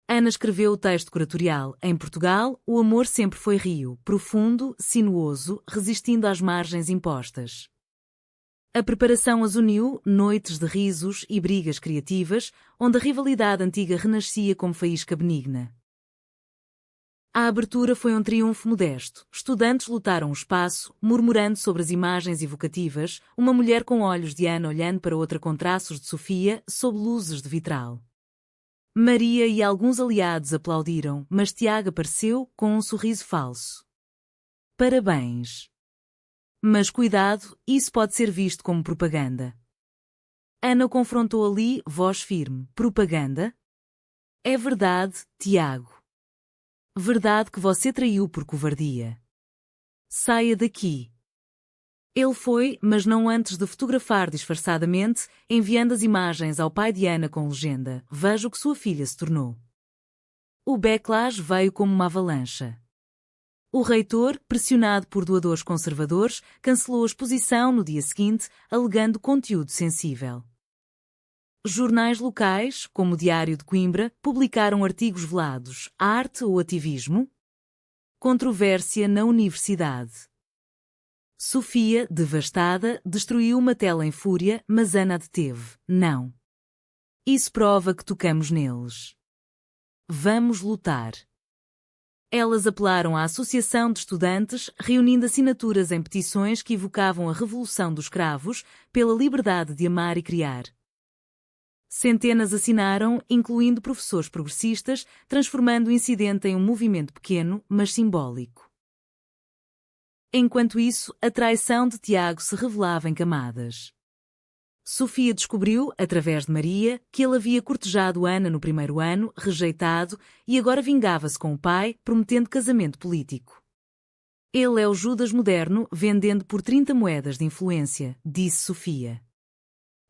Ana escreveu o texto curatorial. Em Portugal, o amor sempre foi rio, profundo, sinuoso, resistindo às margens impostas. A preparação as uniu, noites de risos e brigas criativas, onde a rivalidade antiga renascia como faísca benigna. A abertura foi um triunfo modesto. Estudantes lutaram o espaço, murmurando sobre as imagens evocativas, uma mulher com olhos de Ana olhando para outra com traços de Sofia, sob luzes de vitral. Maria e alguns aliados aplaudiram, mas Tiago apareceu com um sorriso falso. Parabéns. Mas cuidado, isso pode ser visto como propaganda. Ana o confrontou ali, voz firme. Propaganda? É verdade, Tiago. Verdade que você traiu por covardia. Saia daqui. Ele foi, mas não antes de fotografar disfarçadamente, enviando as imagens ao pai de Ana com legenda: veja o que sua filha se tornou. O backlash veio como uma avalanche. O reitor, pressionado por doadores conservadores, cancelou a exposição no dia seguinte, alegando conteúdo sensível. Jornais locais, como o Diário de Coimbra, publicaram artigos velados: arte ou ativismo? Controvérsia na universidade. Sofia, devastada, destruiu uma tela em fúria, mas Ana a deteve. Não. Isso prova que tocamos neles. Vamos lutar. Elas apelaram à Associação de Estudantes, reunindo assinaturas em petições que evocavam a Revolução dos Cravos, pela liberdade de amar e criar. Centenas assinaram, incluindo professores progressistas, transformando o incidente em um movimento pequeno, mas simbólico. Enquanto isso, a traição de Tiago se revelava em camadas. Sofia descobriu, através de Maria, que ele havia cortejado Ana no primeiro ano, rejeitado, e agora vingava-se com o pai, prometendo casamento político. Ele é o Judas moderno, vendendo por 30 moedas de influência, disse Sofia.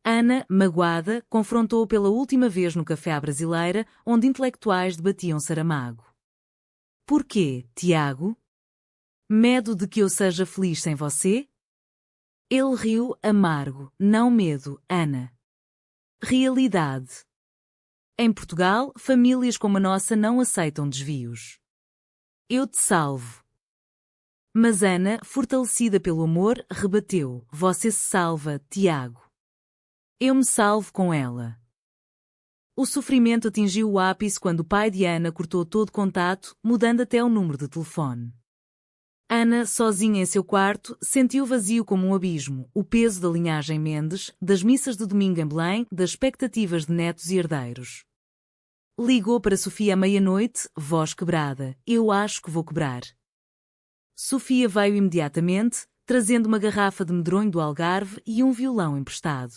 Ana, magoada, confrontou-o pela última vez no café à brasileira, onde intelectuais debatiam Saramago. Porquê, Tiago? Medo de que eu seja feliz sem você? Ele riu, amargo. Não medo, Ana. Realidade. Em Portugal, famílias como a nossa não aceitam desvios. Eu te salvo. Mas Ana, fortalecida pelo amor, rebateu. Você se salva, Tiago. Eu me salvo com ela. O sofrimento atingiu o ápice quando o pai de Ana cortou todo contato, mudando até o número de telefone. Ana, sozinha em seu quarto, sentiu vazio como um abismo, o peso da linhagem Mendes, das missas de domingo em Belém, das expectativas de netos e herdeiros. Ligou para Sofia à meia-noite, voz quebrada. Eu acho que vou quebrar. Sofia veio imediatamente, trazendo uma garrafa de medronho do Algarve e um violão emprestado.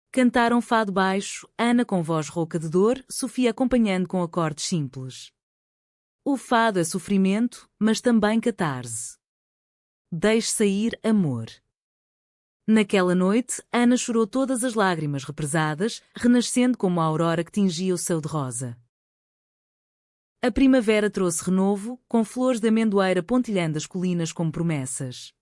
Cantaram fado baixo, Ana com voz rouca de dor, Sofia acompanhando com acordes simples. O fado é sofrimento, mas também catarse. Deixe sair amor. Naquela noite, Ana chorou todas as lágrimas represadas, renascendo como a aurora que tingia o céu de rosa. A primavera trouxe renovo, com flores de amendoeira pontilhando as colinas como promessas.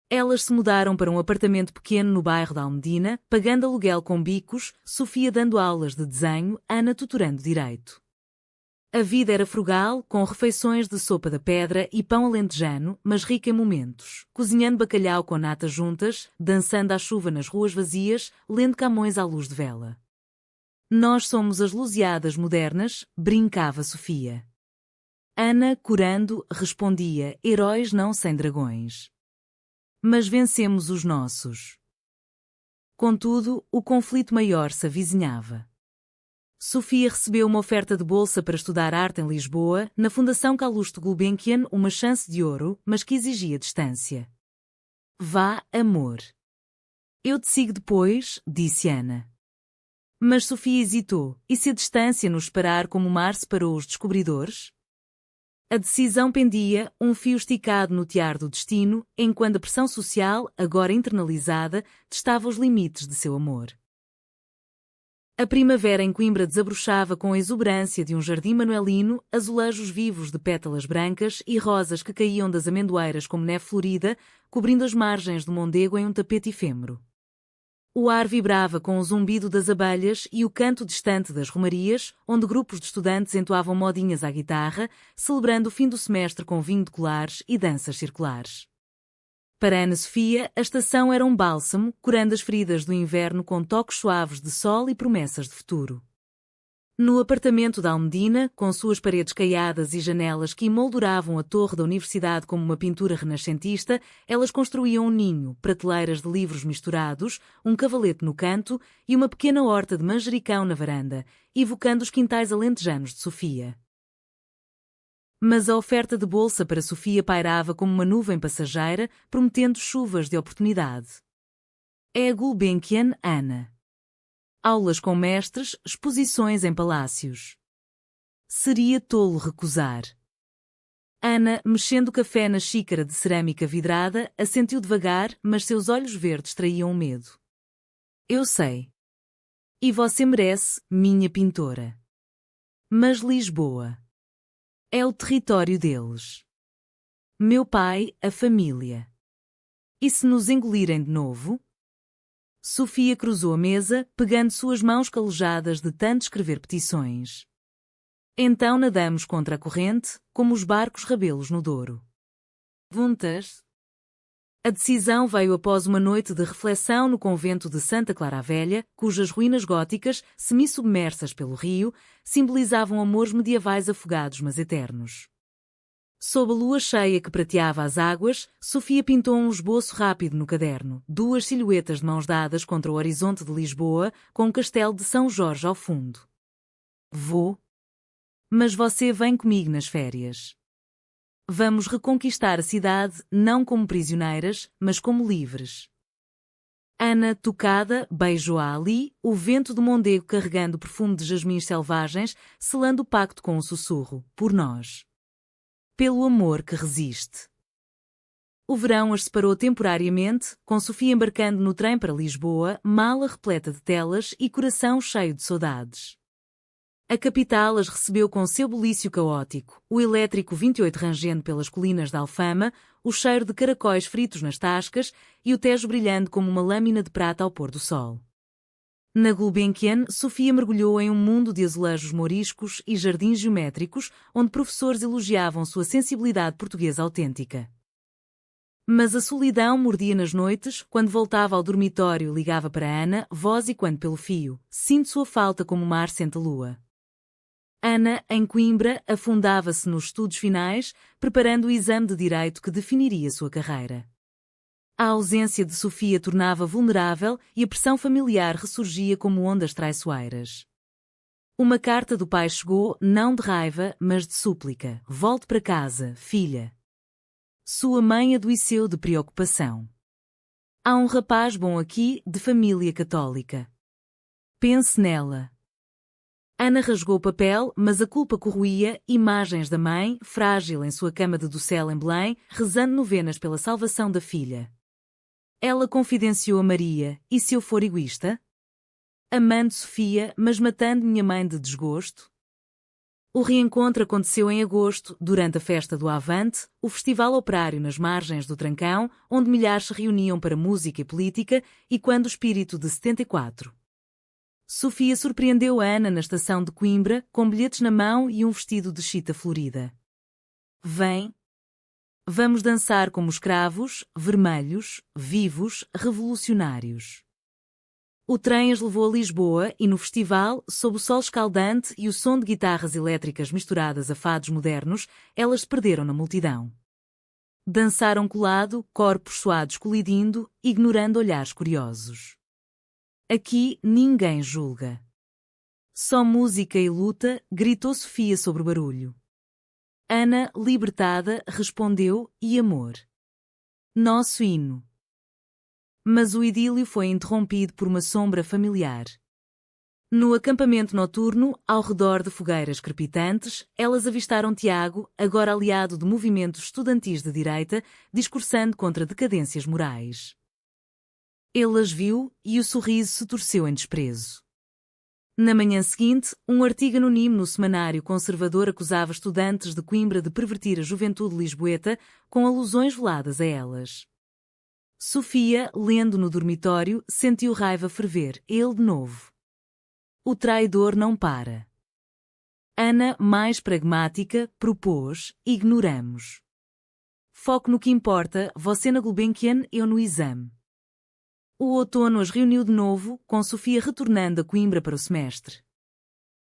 Elas se mudaram para um apartamento pequeno no bairro da Almedina, pagando aluguel com bicos, Sofia dando aulas de desenho, Ana tutorando direito. A vida era frugal, com refeições de sopa da pedra e pão alentejano, mas rica em momentos, cozinhando bacalhau com nata juntas, dançando à chuva nas ruas vazias, lendo Camões à luz de vela. Nós somos as luziadas modernas, brincava Sofia. Ana, corando, respondia, heróis não sem dragões. Mas vencemos os nossos. Contudo, o conflito maior se avizinhava. Sofia recebeu uma oferta de bolsa para estudar arte em Lisboa, na Fundação Calouste Gulbenkian, uma chance de ouro, mas que exigia distância. Vá, amor. Eu te sigo depois, disse Ana. Mas Sofia hesitou, e se a distância nos separar como o mar separou os descobridores? A decisão pendia, um fio esticado no tiar do destino, enquanto a pressão social, agora internalizada, testava os limites de seu amor. A primavera em Coimbra desabrochava com a exuberância de um jardim manuelino, azulejos vivos de pétalas brancas e rosas que caíam das amendoeiras como neve florida, cobrindo as margens do Mondego em um tapete efêmero. O ar vibrava com o zumbido das abelhas e o canto distante das romarias, onde grupos de estudantes entoavam modinhas à guitarra, celebrando o fim do semestre com vinho de colares e danças circulares. Para Ana Sofia, a estação era um bálsamo, curando as feridas do inverno com toques suaves de sol e promessas de futuro. No apartamento da Almedina, com suas paredes caiadas e janelas que emolduravam a torre da universidade como uma pintura renascentista, elas construíam um ninho, prateleiras de livros misturados, um cavalete no canto e uma pequena horta de manjericão na varanda, evocando os quintais alentejanos de Sofia. Mas a oferta de bolsa para Sofia pairava como uma nuvem passageira, prometendo chuvas de oportunidade. É a Gulbenkian, Ana. Aulas com mestres, exposições em palácios. Seria tolo recusar. Ana, mexendo o café na xícara de cerâmica vidrada, assentiu devagar, mas seus olhos verdes traíam o medo. Eu sei. E você merece, minha pintora. Mas Lisboa é o território deles. Meu pai, a família. E se nos engolirem de novo? Sofia cruzou a mesa, pegando suas mãos calejadas de tanto escrever petições. Então nadamos contra a corrente, como os barcos rabelos no Douro. Juntas? A decisão veio após uma noite de reflexão no convento de Santa Clara a Velha, cujas ruínas góticas, semi-submersas pelo rio, simbolizavam amores medievais afogados mas eternos. Sob a lua cheia que prateava as águas, Sofia pintou um esboço rápido no caderno, duas silhuetas de mãos dadas contra o horizonte de Lisboa, com o castelo de São Jorge ao fundo. Vou. Mas você vem comigo nas férias. Vamos reconquistar a cidade, não como prisioneiras, mas como livres. Ana, tocada, beijou-a ali, o vento do Mondego carregando o perfume de jasmins selvagens, selando o pacto com um sussurro, por nós. Pelo amor que resiste. O verão as separou temporariamente, com Sofia embarcando no trem para Lisboa, mala repleta de telas e coração cheio de saudades. A capital as recebeu com seu bulício caótico, o elétrico 28 rangendo pelas colinas da Alfama, o cheiro de caracóis fritos nas tascas e o Tejo brilhando como uma lâmina de prata ao pôr do sol. Na Gulbenkian, Sofia mergulhou em um mundo de azulejos mouriscos e jardins geométricos, onde professores elogiavam sua sensibilidade portuguesa autêntica. Mas a solidão mordia nas noites, quando voltava ao dormitório e ligava para Ana, voz e quando pelo fio, sinto sua falta como o mar sente a lua. Ana, em Coimbra, afundava-se nos estudos finais, preparando o exame de direito que definiria sua carreira. A ausência de Sofia tornava vulnerável e a pressão familiar ressurgia como ondas traiçoeiras. Uma carta do pai chegou, não de raiva, mas de súplica. Volte para casa, filha. Sua mãe adoeceu de preocupação. Há um rapaz bom aqui, de família católica. Pense nela. Ana rasgou o papel, mas a culpa corroía, imagens da mãe, frágil em sua cama de docela em Belém, rezando novenas pela salvação da filha. Ela confidenciou a Maria, e se eu for egoísta? Amando Sofia, mas matando minha mãe de desgosto? O reencontro aconteceu em agosto, durante a festa do Avante, o festival operário nas margens do Trancão, onde milhares se reuniam para música e política, e quando o espírito de 74. Sofia surpreendeu a Ana na estação de Coimbra, com bilhetes na mão e um vestido de chita florida. Vem. Vamos dançar como escravos, vermelhos, vivos, revolucionários. O trem as levou a Lisboa e no festival, sob o sol escaldante e o som de guitarras elétricas misturadas a fados modernos, elas se perderam na multidão. Dançaram colado, corpos suados colidindo, ignorando olhares curiosos. Aqui ninguém julga. Só música e luta, gritou Sofia sobre o barulho. Ana, libertada, respondeu, e amor. Nosso hino. Mas o idílio foi interrompido por uma sombra familiar. No acampamento noturno, ao redor de fogueiras crepitantes, elas avistaram Tiago, agora aliado de movimentos estudantis de direita, discursando contra decadências morais. Ele as viu e o sorriso se torceu em desprezo. Na manhã seguinte, um artigo anónimo no semanário conservador acusava estudantes de Coimbra de pervertir a juventude lisboeta, com alusões veladas a elas. Sofia, lendo no dormitório, sentiu raiva ferver, ele de novo. O traidor não para. Ana, mais pragmática, propôs: ignoramos. Foco no que importa, você na Gulbenkian, eu no exame. O outono as reuniu de novo, com Sofia retornando a Coimbra para o semestre.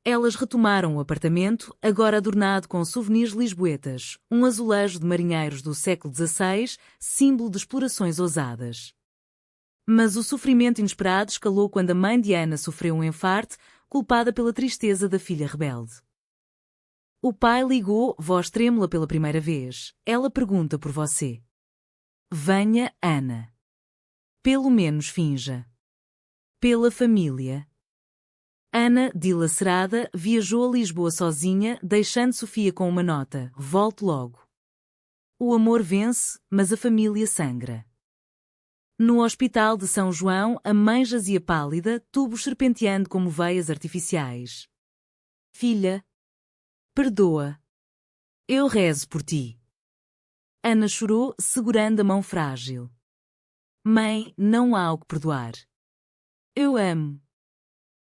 Elas retomaram o apartamento, agora adornado com souvenirs lisboetas, um azulejo de marinheiros do século XVI, símbolo de explorações ousadas. Mas o sofrimento inesperado escalou quando a mãe de Ana sofreu um infarte, culpada pela tristeza da filha rebelde. O pai ligou, voz trêmula pela primeira vez. Ela pergunta por você. Venha, Ana. Pelo menos finja. Pela família. Ana, dilacerada, viajou a Lisboa sozinha, deixando Sofia com uma nota: volte logo. O amor vence, mas a família sangra. No hospital de São João, a mãe jazia pálida, tubos serpenteando como veias artificiais. Filha, perdoa. Eu rezo por ti. Ana chorou, segurando a mão frágil. Mãe, não há o que perdoar. Eu amo.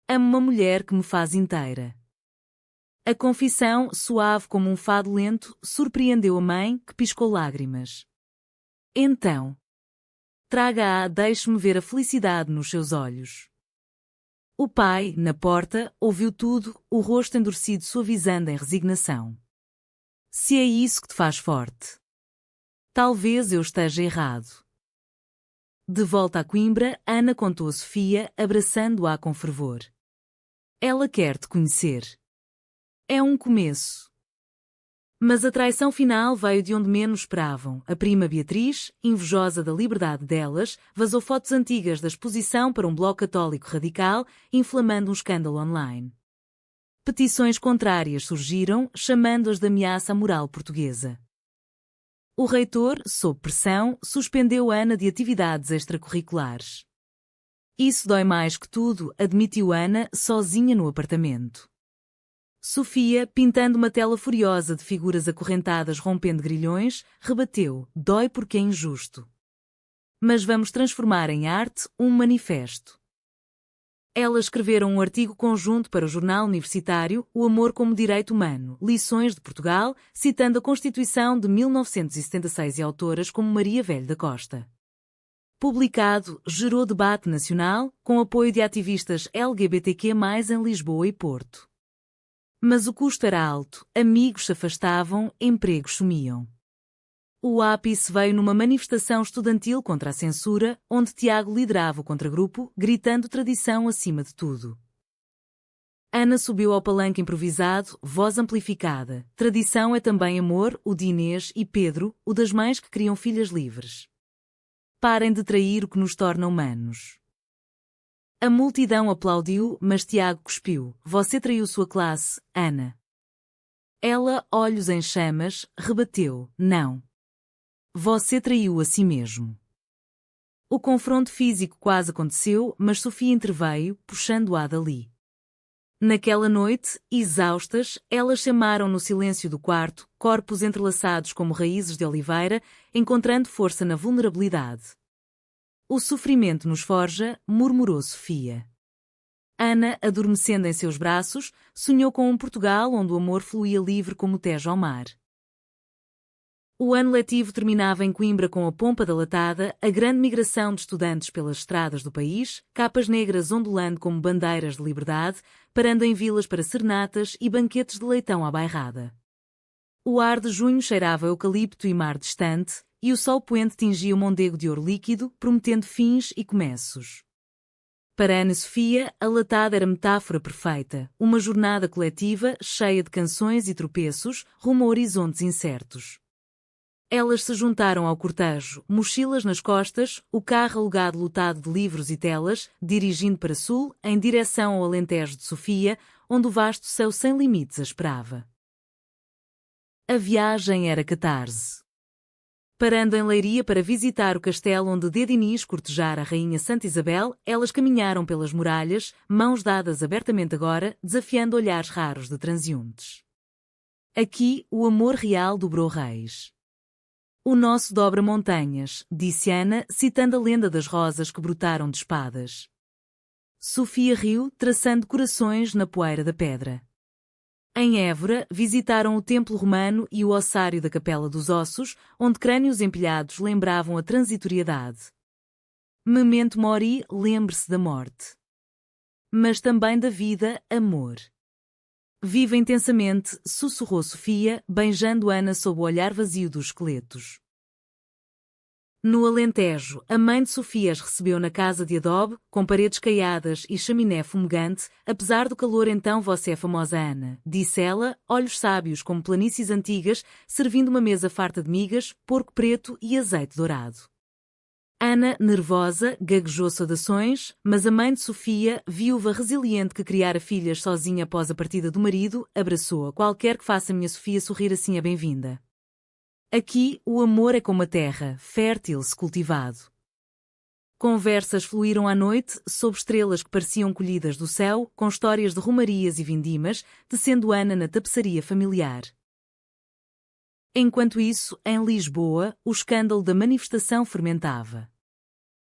Amo uma mulher que me faz inteira. A confissão, suave como um fado lento, surpreendeu a mãe, que piscou lágrimas. Então, traga-a, deixe-me ver a felicidade nos seus olhos. O pai, na porta, ouviu tudo, o rosto endurecido suavizando em resignação. Se é isso que te faz forte. Talvez eu esteja errado. De volta a Coimbra, Ana contou a Sofia, abraçando-a com fervor. Ela quer te conhecer. É um começo. Mas a traição final veio de onde menos esperavam. A prima Beatriz, invejosa da liberdade delas, vazou fotos antigas da exposição para um bloco católico radical, inflamando um escândalo online. Petições contrárias surgiram, chamando-as de ameaça à moral portuguesa. O reitor, sob pressão, suspendeu Ana de atividades extracurriculares. Isso dói mais que tudo, admitiu Ana, sozinha no apartamento. Sofia, pintando uma tela furiosa de figuras acorrentadas rompendo grilhões, rebateu: dói porque é injusto. Mas vamos transformar em arte um manifesto. Elas escreveram um artigo conjunto para o jornal universitário O Amor como Direito Humano, Lições de Portugal, citando a Constituição de 1976 e autoras como Maria Velho da Costa. Publicado, gerou debate nacional, com apoio de ativistas LGBTQ+, em Lisboa e Porto. Mas o custo era alto, amigos se afastavam, empregos sumiam. O ápice veio numa manifestação estudantil contra a censura, onde Tiago liderava o contragrupo, gritando tradição acima de tudo. Ana subiu ao palanque improvisado, voz amplificada. Tradição é também amor, o de Inês e Pedro, o das mães que criam filhas livres. Parem de trair o que nos torna humanos. A multidão aplaudiu, mas Tiago cuspiu. Você traiu sua classe, Ana. Ela, olhos em chamas, rebateu. Não. Você traiu a si mesmo. O confronto físico quase aconteceu, mas Sofia interveio, puxando-a dali. Naquela noite, exaustas, elas chamaram no silêncio do quarto, corpos entrelaçados como raízes de oliveira, encontrando força na vulnerabilidade. O sofrimento nos forja, murmurou Sofia. Ana, adormecendo em seus braços, sonhou com um Portugal onde o amor fluía livre como o Tejo ao mar. O ano letivo terminava em Coimbra com a pompa da latada, a grande migração de estudantes pelas estradas do país, capas negras ondulando como bandeiras de liberdade, parando em vilas para serenatas e banquetes de leitão à bairrada. O ar de junho cheirava eucalipto e mar distante, e o sol poente tingia o mondego de ouro líquido, prometendo fins e começos. Para Ana Sofia, a latada era metáfora perfeita, uma jornada coletiva cheia de canções e tropeços, rumo a horizontes incertos. Elas se juntaram ao cortejo, mochilas nas costas, o carro alugado lotado de livros e telas, dirigindo para sul, em direção ao Alentejo de Sofia, onde o vasto céu sem limites a esperava. A viagem era catarse. Parando em Leiria para visitar o castelo onde Dedinis cortejara a rainha Santa Isabel, elas caminharam pelas muralhas, mãos dadas abertamente agora, desafiando olhares raros de transeuntes. Aqui, o amor real dobrou reis. O nosso dobra montanhas, disse Ana, citando a lenda das rosas que brotaram de espadas. Sofia riu, traçando corações na poeira da pedra. Em Évora, visitaram o templo romano e o ossário da Capela dos Ossos, onde crânios empilhados lembravam a transitoriedade. Memento mori, lembre-se da morte. Mas também da vida, amor. Viva intensamente, sussurrou Sofia, beijando Ana sob o olhar vazio dos esqueletos. No Alentejo, a mãe de Sofia as recebeu na casa de adobe, com paredes caiadas e chaminé fumegante. Apesar do calor, então você é famosa, Ana, disse ela, olhos sábios como planícies antigas, servindo uma mesa farta de migas, porco preto e azeite dourado. Ana, nervosa, gaguejou saudações, mas a mãe de Sofia, viúva resiliente que criara filhas sozinha após a partida do marido, abraçou-a. Qualquer que faça minha Sofia sorrir assim é bem-vinda. Aqui, o amor é como a terra, fértil se cultivado. Conversas fluíram à noite, sob estrelas que pareciam colhidas do céu, com histórias de romarias e vindimas, tecendo Ana na tapeçaria familiar. Enquanto isso, em Lisboa, o escândalo da manifestação fermentava.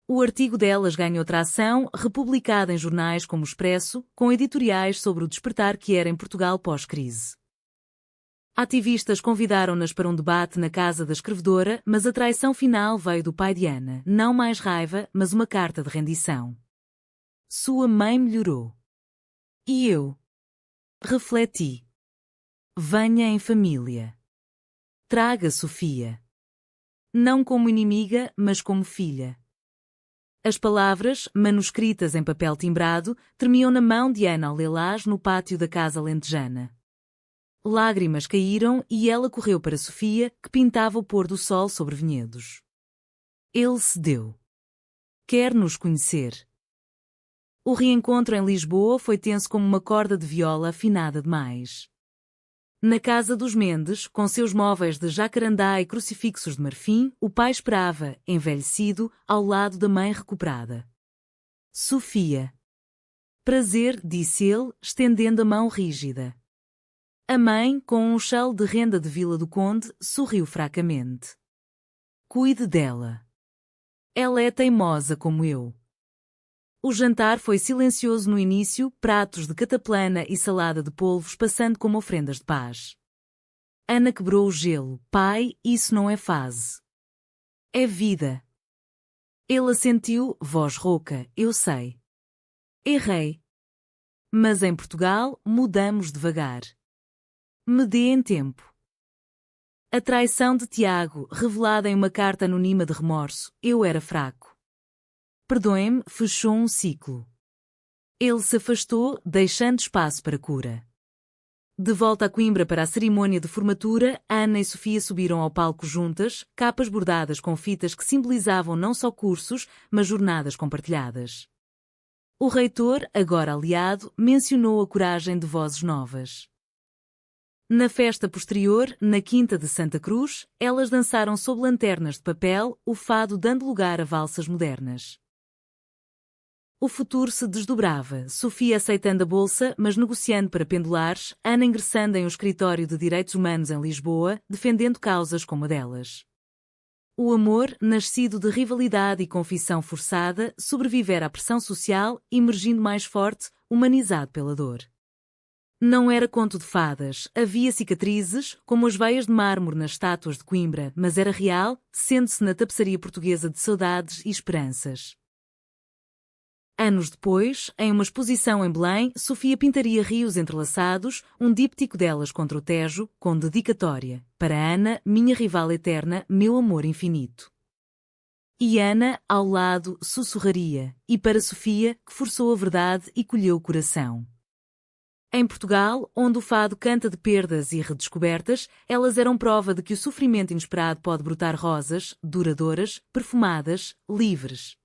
O artigo delas ganhou tração, republicado em jornais como o Expresso, com editoriais sobre o despertar que era em Portugal pós-crise. Ativistas convidaram-nas para um debate na casa da escrevedora, mas a traição final veio do pai de Ana, não mais raiva, mas uma carta de rendição. Sua mãe melhorou. E eu? Refleti. Venha em família. Traga Sofia. Não como inimiga, mas como filha. As palavras, manuscritas em papel timbrado, tremiam na mão de Ana ao lelás no pátio da casa alentejana. Lágrimas caíram e ela correu para Sofia, que pintava o pôr do sol sobre vinhedos. Ele cedeu. Quer nos conhecer. O reencontro em Lisboa foi tenso como uma corda de viola afinada demais. Na casa dos Mendes, com seus móveis de jacarandá e crucifixos de marfim, o pai esperava, envelhecido, ao lado da mãe recuperada. Sofia. Prazer, disse ele, estendendo a mão rígida. A mãe, com um chale de renda de Vila do Conde, sorriu fracamente. Cuide dela. Ela é teimosa como eu. O jantar foi silencioso no início, pratos de cataplana e salada de polvos passando como ofrendas de paz. Ana quebrou o gelo. Pai, isso não é fase. É vida. Ele assentiu, voz rouca, eu sei. Errei. Mas em Portugal, mudamos devagar. Me dê em tempo. A traição de Tiago, revelada em uma carta anônima de remorso, eu era fraco. Perdoe-me, fechou um ciclo. Ele se afastou, deixando espaço para cura. De volta a Coimbra para a cerimônia de formatura, Ana e Sofia subiram ao palco juntas, capas bordadas com fitas que simbolizavam não só cursos, mas jornadas compartilhadas. O reitor, agora aliado, mencionou a coragem de vozes novas. Na festa posterior, na Quinta de Santa Cruz, elas dançaram sob lanternas de papel, o fado dando lugar a valsas modernas. O futuro se desdobrava, Sofia aceitando a bolsa, mas negociando para pendulares, Ana ingressando em um escritório de direitos humanos em Lisboa, defendendo causas como a delas. O amor, nascido de rivalidade e confissão forçada, sobrevivera à pressão social, emergindo mais forte, humanizado pela dor. Não era conto de fadas, havia cicatrizes, como as veias de mármore nas estátuas de Coimbra, mas era real, sente-se na tapeçaria portuguesa de saudades e esperanças. Anos depois, em uma exposição em Belém, Sofia pintaria rios entrelaçados, um díptico delas contra o Tejo, com dedicatória, para Ana, minha rival eterna, meu amor infinito. E Ana, ao lado, sussurraria, e para Sofia, que forçou a verdade e colheu o coração. Em Portugal, onde o fado canta de perdas e redescobertas, elas eram prova de que o sofrimento inesperado pode brotar rosas, duradouras, perfumadas, livres.